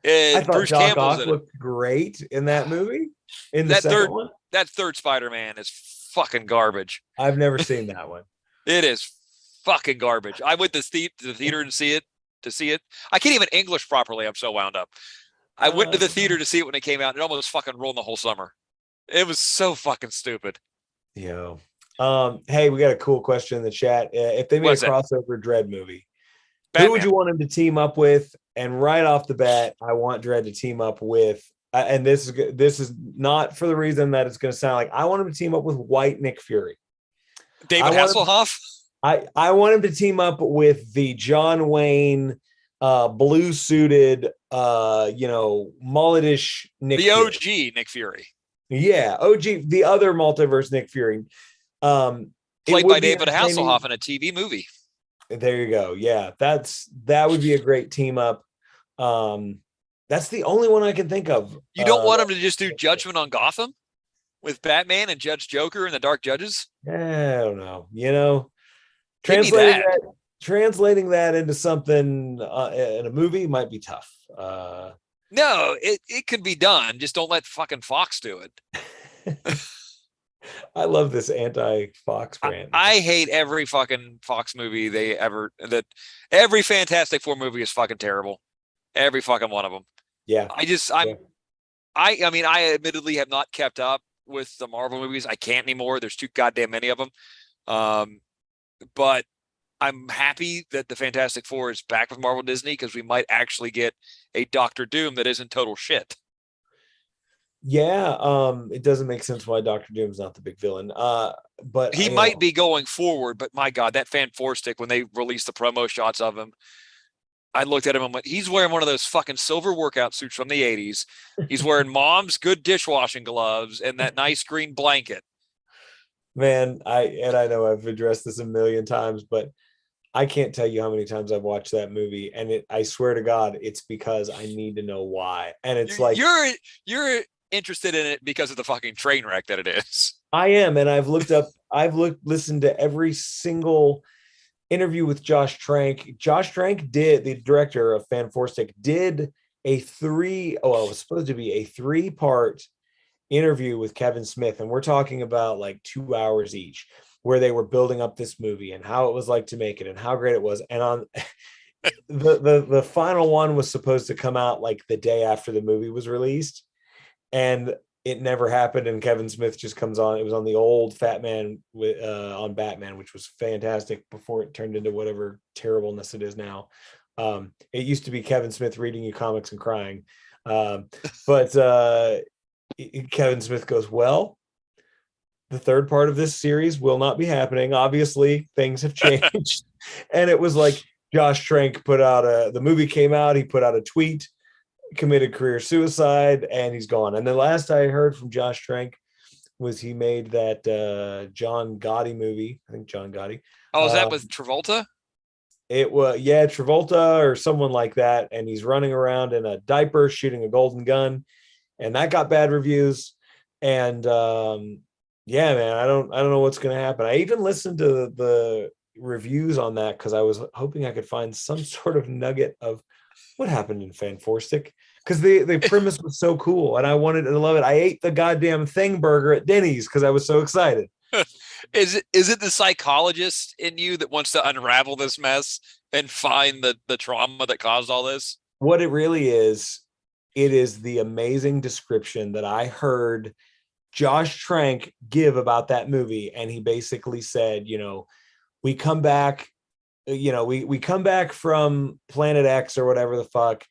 I thought Bruce Campbell looked great in that movie. In the second one, that third Spider-Man is fucking garbage. I've never seen that one. It is fucking garbage. I went to the theater to see it. I can't even English properly. I'm so wound up. I went to the theater to see it when it came out. It almost fucking ruined the whole summer. It was so fucking stupid. Yo. Hey, we got a cool question in the chat. If they made a crossover Dredd movie, Batman, who would you want him to team up with? And right off the bat, I want Dredd to team up with, and this is not for the reason that it's going to sound like, I want him to team up with white Nick Fury. David Hasselhoff? I want him to team up with the John Wayne, blue suited, mulletish Nick Fury. OG Nick Fury. Yeah, OG, the other multiverse Nick Fury. Played by David Hasselhoff in a TV movie. There you go. Yeah, that would be a great team up. That's the only one I can think of. You don't want him to just do Judgment on Gotham with Batman and Judge Joker and the Dark Judges? I don't know. Translating that into something in a movie might be tough. No, it could be done. Just don't let fucking Fox do it. I love this anti-Fox brand. I hate every fucking Fox movie every Fantastic Four movie is fucking terrible. Every fucking one of them. Yeah. I mean, I admittedly have not kept up with the Marvel movies. I can't anymore. There's too goddamn many of them. But I'm happy that the Fantastic Four is back with Marvel Disney because we might actually get a Doctor Doom that isn't total shit. Yeah, it doesn't make sense why Doctor Doom's not the big villain. But He might be going forward, but my God, that Fan Four stick when they released the promo shots of him, I looked at him and went, he's wearing one of those fucking silver workout suits from the 80s. He's wearing mom's good dishwashing gloves and that nice green blanket. Man, I know I've addressed this a million times, but I can't tell you how many times I've watched that movie, and I swear to God, it's because I need to know why. And it's like you're interested in it because of the fucking train wreck that it is. I am, and listened to every single interview with Josh Trank. Josh Trank the director of Fan Four Stick, did it was supposed to be a 3-part interview with Kevin Smith, and we're talking about like 2 hours each, where they were building up this movie and how it was like to make it and how great it was. And on the final one was supposed to come out like the day after the movie was released, and it never happened. And Kevin Smith just comes on. It was on the old Fat Man on Batman, which was fantastic before it turned into whatever terribleness it is now. It used to be Kevin Smith reading you comics and crying. But Kevin Smith goes, well, the third part of this series will not be happening. Obviously, things have changed. And it was like Josh Trank the movie came out, he put out a tweet, committed career suicide, and he's gone. And the last I heard from Josh Trank was he made that John Gotti movie. I think John Gotti. Oh, is that with Travolta? It was, yeah, Travolta or someone like that. And he's running around in a diaper shooting a golden gun. And that got bad reviews. And yeah, man, I don't know what's going to happen. I even listened to the reviews on that because I was hoping I could find some sort of nugget of what happened in Fan Four Stick, because the premise was so cool and I wanted to love it. I ate the goddamn thing burger at Denny's because I was so excited. Is it the psychologist in you that wants to unravel this mess and find the trauma that caused all this? What it really is, it is the amazing description that I heard Josh Trank give about that movie. And he basically said, we come back, we come back from Planet X or whatever the fuck.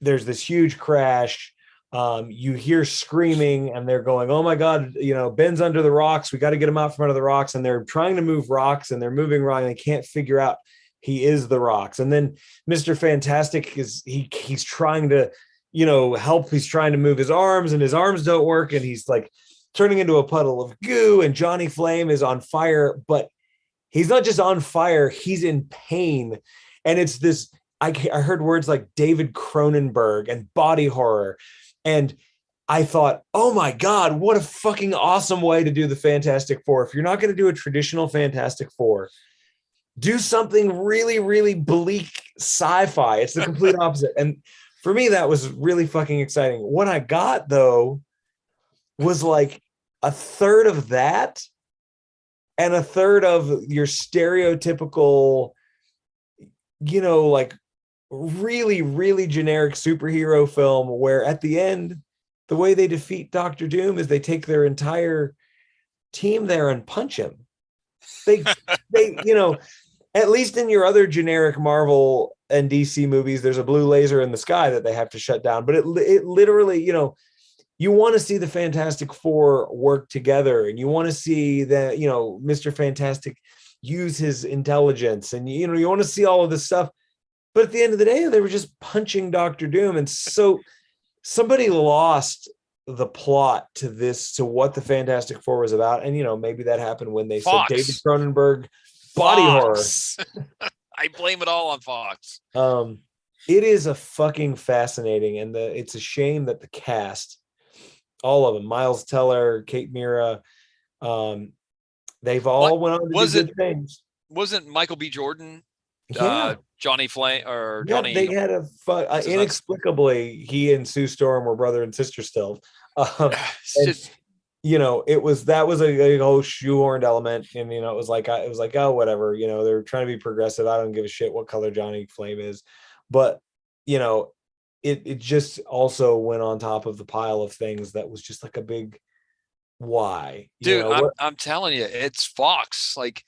There's this huge crash. You hear screaming and they're going, oh my God, Ben's under the rocks. We got to get him out from under the rocks. And they're trying to move rocks and they're moving wrong. And they can't figure out he is the rocks. And then Mr. Fantastic he's trying to, help. He's trying to move his arms and his arms don't work. And he's like turning into a puddle of goo, and Johnny Flame is on fire, but he's not just on fire. He's in pain. And it's this, I heard words like David Cronenberg and body horror. And I thought, oh my God, what a fucking awesome way to do the Fantastic Four. If you're not going to do a traditional Fantastic Four, do something really, really bleak sci-fi. It's the complete opposite. And for me, that was really fucking exciting. What I got, though, was like a third of that and a third of your stereotypical, like really, really generic superhero film where at the end, the way they defeat Dr. Doom is they take their entire team there and punch him. They at least in your other generic Marvel and DC movies, there's a blue laser in the sky that they have to shut down. But it literally, you want to see the Fantastic Four work together, and you want to see that, Mr. Fantastic use his intelligence, and you want to see all of this stuff. But at the end of the day, they were just punching Dr. Doom. And so somebody lost the plot to what the Fantastic Four was about. And, maybe that happened when they Fox. said David Cronenberg body Fox. horror. I blame it all on Fox. It is a fucking fascinating, and it's a shame that the cast, all of them, Miles Teller, Kate Mira, they've all went on to do good things. Wasn't Michael B. Jordan Johnny Flame or Johnny? They had inexplicably, he and Sue Storm were brother and sister still. It was a whole shoehorned element, and it was like oh whatever, they're trying to be progressive. I don't give a shit what color Johnny Flame is, but it just also went on top of the pile of things that was just like a big why. Dude, I'm telling you, it's Fox. Like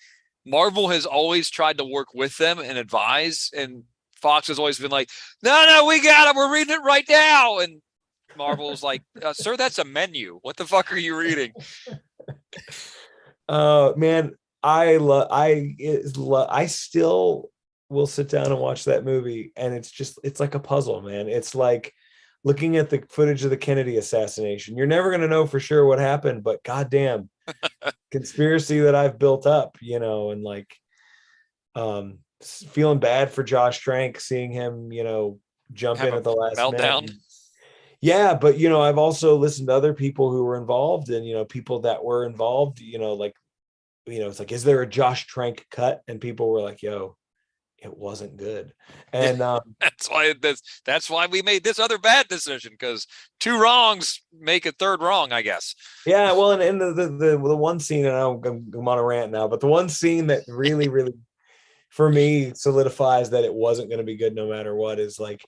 Marvel has always tried to work with them and advise, and Fox has always been like, no, we got it. We're reading it right now. And Marvel's like, sir, that's a menu. What the fuck are you reading? Man, I still will sit down and watch that movie, and it's like a puzzle, man. It's like looking at the footage of the Kennedy assassination. You're never going to know for sure what happened, but goddamn, conspiracy that I've built up, and like feeling bad for Josh Trank, seeing him, jump in at the last meltdown. minute. Yeah, but I've also listened to other people who were involved, and people that were involved, it's like, is there a Josh Trank cut? And people were like, yo, it wasn't good. And that's why we made this other bad decision, because two wrongs make a third wrong, I guess. Yeah, well, and the one scene, and I'm on a rant now, but the one scene that really, really for me solidifies that it wasn't going to be good no matter what is like,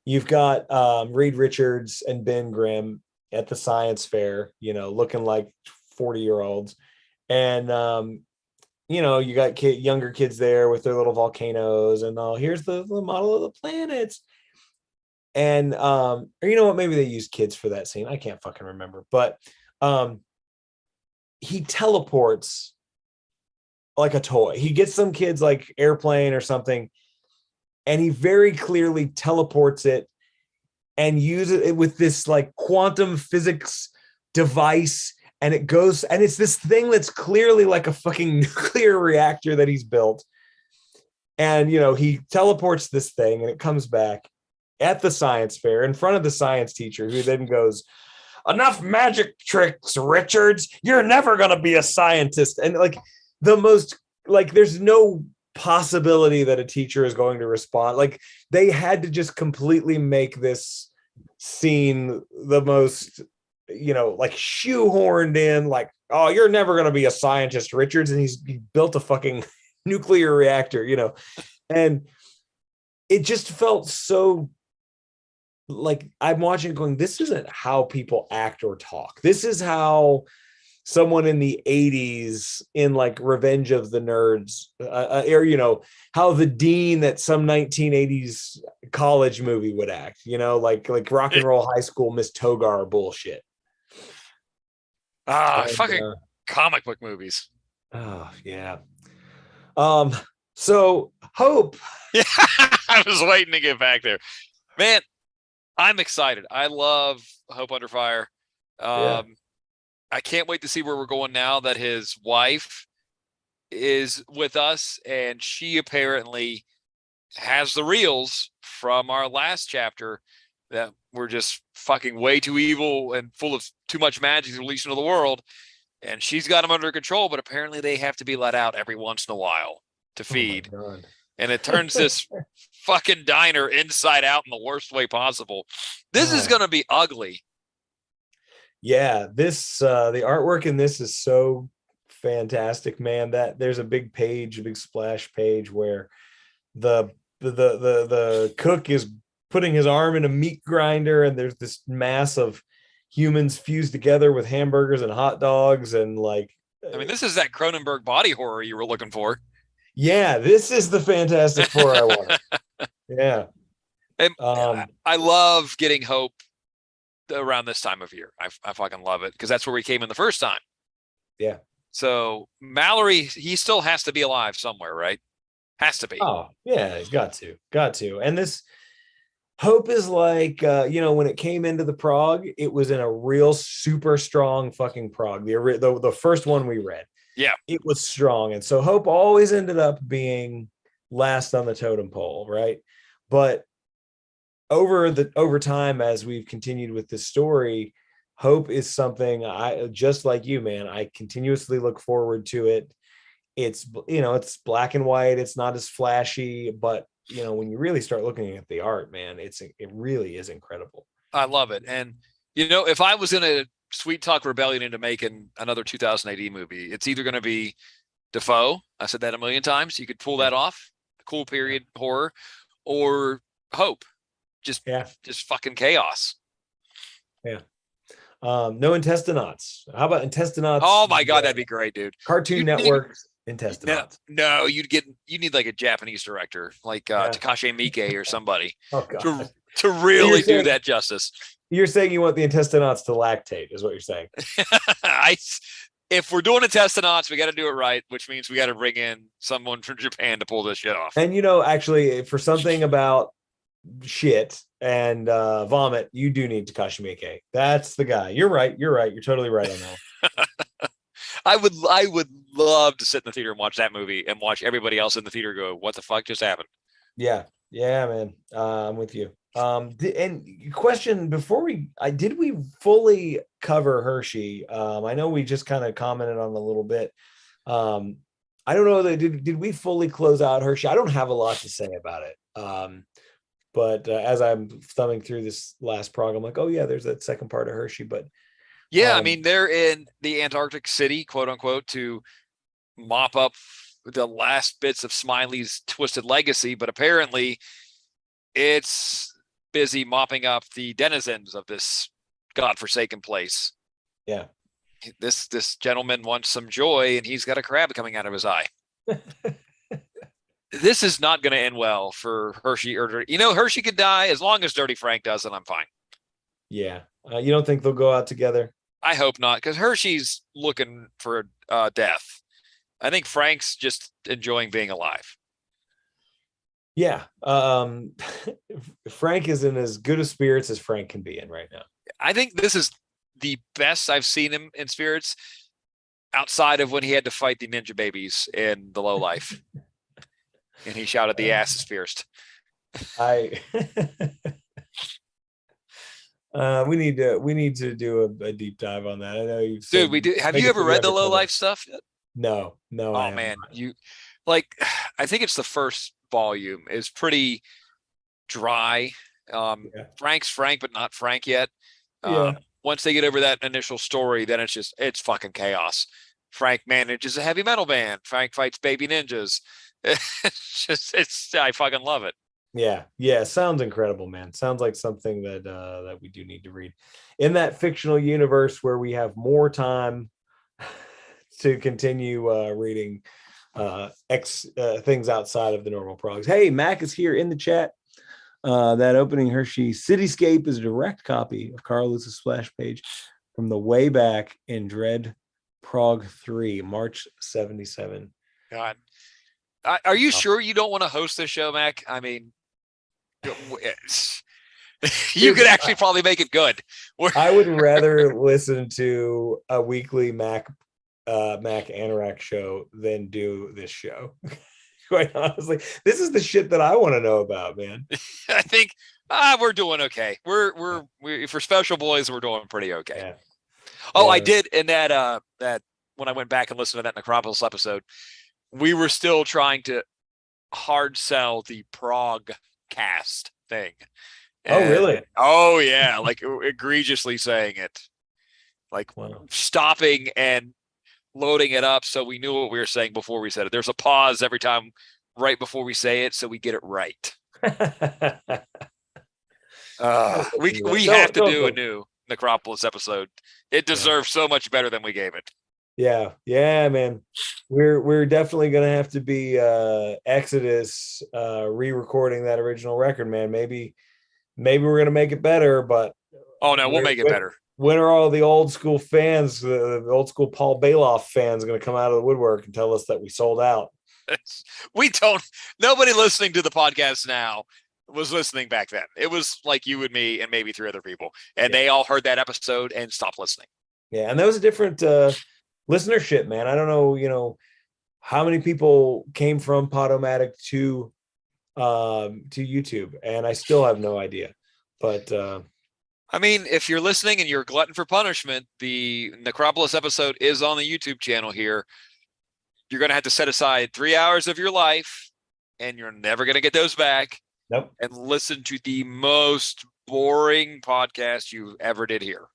you've got Reed Richards and Ben Grimm at the science fair, looking like 40-year-olds. And you got younger kids there with their little volcanoes, and here's the model of the planets. And or you know what, maybe they used kids for that scene. I can't fucking remember. But he teleports like a toy. He gets some kids like airplane or something, and he very clearly teleports it and uses it with this like quantum physics device. And it goes, and it's this thing that's clearly like a fucking nuclear reactor that he's built. And, he teleports this thing, and it comes back at the science fair in front of the science teacher, who then goes, enough magic tricks, Richards. You're never going to be a scientist. And like there's no possibility that a teacher is going to respond. Like, they had to just completely make this scene the most, like shoehorned in, like, oh, you're never going to be a scientist, Richards. And he built a fucking nuclear reactor, and it just felt so like I'm watching going, this isn't how people act or talk. This is how someone in the 80s in like Revenge of the Nerds, or, how the dean at some 1980s college movie would act, like Rock and Roll High School, Miss Togar bullshit. Fucking comic book movies. Oh yeah. So Hope. Yeah, I was waiting to get back there, man. I'm excited. I love Hope Under Fire. I can't wait to see where we're going now that his wife is with us, and she apparently has the reels from our last chapter that we're just fucking way too evil and full of too much magic to release into the world. And she's got them under control, but apparently they have to be let out every once in a while to feed. Oh, and it turns this fucking diner inside out in the worst way possible. This is going to be ugly. Yeah, this the artwork in this is so fantastic, man. That there's a big splash page where the cook is putting his arm in a meat grinder, and there's this mass of humans fused together with hamburgers and hot dogs, and like, I mean, this is that Cronenberg body horror you were looking for. Yeah, this is the Fantastic Four I want. Yeah. And I love getting Hope around this time of year. I fucking love it, because that's where we came in the first time. Yeah. So Mallory, he still has to be alive somewhere, right? Has to be. Oh, yeah, he's got to. And this Hope is like, when it came into the Prog, it was in a real super strong fucking Prog. The first one we read. Yeah. It was strong. And so Hope always ended up being last on the totem pole, right? But over time, as we've continued with this story, Hope is something I, just like you, man, I continuously look forward to it. It's, it's black and white. It's not as flashy, but when you really start looking at the art, man, it really is incredible. I love it. And, if I was in a sweet talk rebellion into making another 2000 AD movie, it's either going to be Defoe. I said that a million times. You could pull that off. Cool period horror, or Hope. Just fucking chaos. Yeah. No Intestinauts. How about Intestinauts? Oh my God, that'd be great, dude. Cartoon Network Intestinals. No, you need like a Japanese director, like Takashi Miike or somebody, Oh god. to So really do that justice. You're saying you want the intestinals to lactate, is what you're saying. If we're doing intestinals, we got to do it right, which means we got to bring in someone from Japan to pull this shit off. And actually, for something about shit and vomit, you do need Takashi Miike. That's the guy. You're right. You're totally right on that. I would love to sit in the theater and watch that movie and watch everybody else in the theater go, "What the fuck just happened?" Yeah, man. I'm with you. And question before did we fully cover Hershey? I know we just kind of commented on a little bit. I don't know that did we fully close out Hershey? I don't have a lot to say about it. But as I'm thumbing through this last prog, I'm like, oh yeah, there's that second part of Hershey. But yeah, I mean, they're in the Antarctic city, quote unquote, to mop up the last bits of Smiley's twisted legacy, but apparently it's busy mopping up the denizens of this godforsaken place. Yeah. This gentleman wants some joy, and he's got a crab coming out of his eye. This is not going to end well for Hershey or Hershey could die as long as Dirty Frank does, and I'm fine. Yeah. You don't think they'll go out together? I hope not, because Hershey's looking for death. I think Frank's just enjoying being alive. Yeah. Frank is in as good of spirits as Frank can be in right now. I think this is the best I've seen him in spirits outside of when he had to fight the ninja babies in the low life. And he shouted, "The ass is pierced." We need to do a deep dive on that. I know you've dude. We do. Have you ever read the low life stuff? No. Oh man, I think it's the first volume is pretty dry. Frank's Frank, but not Frank yet. Once they get over that initial story, then it's fucking chaos. Frank manages a heavy metal band. Frank fights baby ninjas. I fucking love it. Yeah. Sounds incredible, man. Sounds like something that we do need to read in that fictional universe where we have more time to continue reading things outside of the normal progs. Hey, Mac is here in the chat. That opening Hershey Cityscape is a direct copy of Carl Lutz's splash page from the way back in Dredd Prog 3, March 77. God. Are you sure you don't want to host this show, Mac? I mean, you could actually probably make it good. I would rather listen to a weekly Mac Anorak show than do this show. Quite honestly, this is the shit that I want to know about, man. I think we're doing okay. We're for special boys, we're doing pretty okay. Yeah. Oh, I did in that when I went back and listened to that Necropolis episode, we were still trying to hard sell the Prog cast thing. Oh, really? Oh, yeah. Like egregiously saying it, like stopping and loading it up. So we knew what we were saying before we said it. There's a pause every time right before we say it. So we get it right. We have to do a new Necropolis episode. It deserves so much better than we gave it. Yeah, man. We're definitely gonna have to be Exodus re-recording that original record, man. Maybe we're gonna make it better, but oh no, we'll make it better. When are all the old school fans, the old school Paul Bailoff fans, gonna come out of the woodwork and tell us that we sold out? Nobody listening to the podcast now was listening back then. It was like you and me and maybe 3 other people, and they all heard that episode and stopped listening. Yeah, and that was a different listenership, man. I don't know, how many people came from Podomatic to YouTube, and I still have no idea. But I mean, if you're listening and you're a glutton for punishment, the Necropolis episode is on the YouTube channel here. You're going to have to set aside 3 hours of your life, and you're never going to get those back. Nope. And listen to the most boring podcast you ever did here.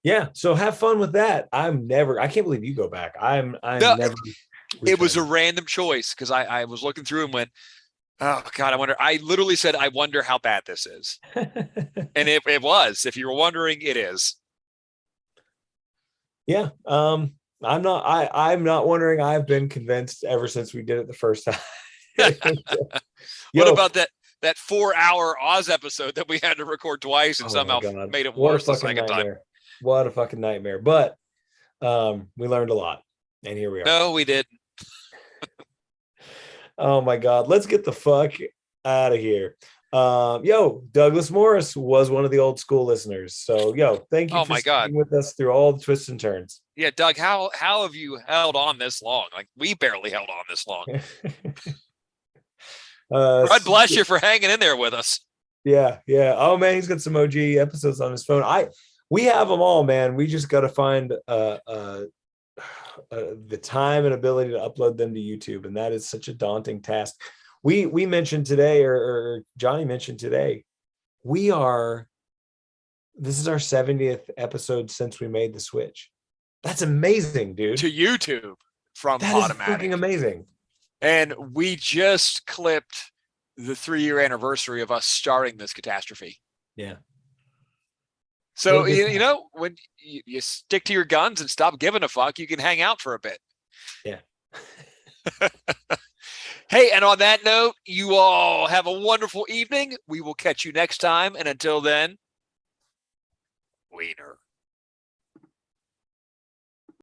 Yeah, so have fun with that. I can't believe you go back. I'm never. It was a random choice because I was looking through and went, oh God, I literally said, I wonder how bad this is. And it was. If you were wondering, it is. Yeah. I'm not wondering. I've been convinced ever since we did it the first time. What Yo, about that 4-hour Oz episode that we had to record twice and oh my somehow God. made it What a worse the fucking second time? nightmare. What a fucking nightmare. But we learned a lot. And here we are. No, we did. Oh my God. Let's get the fuck out of here. Yo, Douglas Morris was one of the old school listeners. So, yo, thank you Oh for my God. sticking with us through all the twists and turns. Yeah, Doug, how have you held on this long? Like, we barely held on this long. God bless you for hanging in there with us. Yeah, yeah. Oh man, he's got some OG episodes on his phone. We have them all, man. We just got to find the time and ability to upload them to YouTube, and that is such a daunting task. We mentioned today, or Johnny mentioned today, this is our 70th episode since we made the switch. That's amazing, dude. To YouTube from that Podomatic. Is fucking amazing. And we just clipped the 3-year anniversary of us starting this catastrophe. Yeah. So, you know, when you stick to your guns and stop giving a fuck, you can hang out for a bit. Yeah. Hey, and on that note, you all have a wonderful evening. We will catch you next time. And until then, wiener.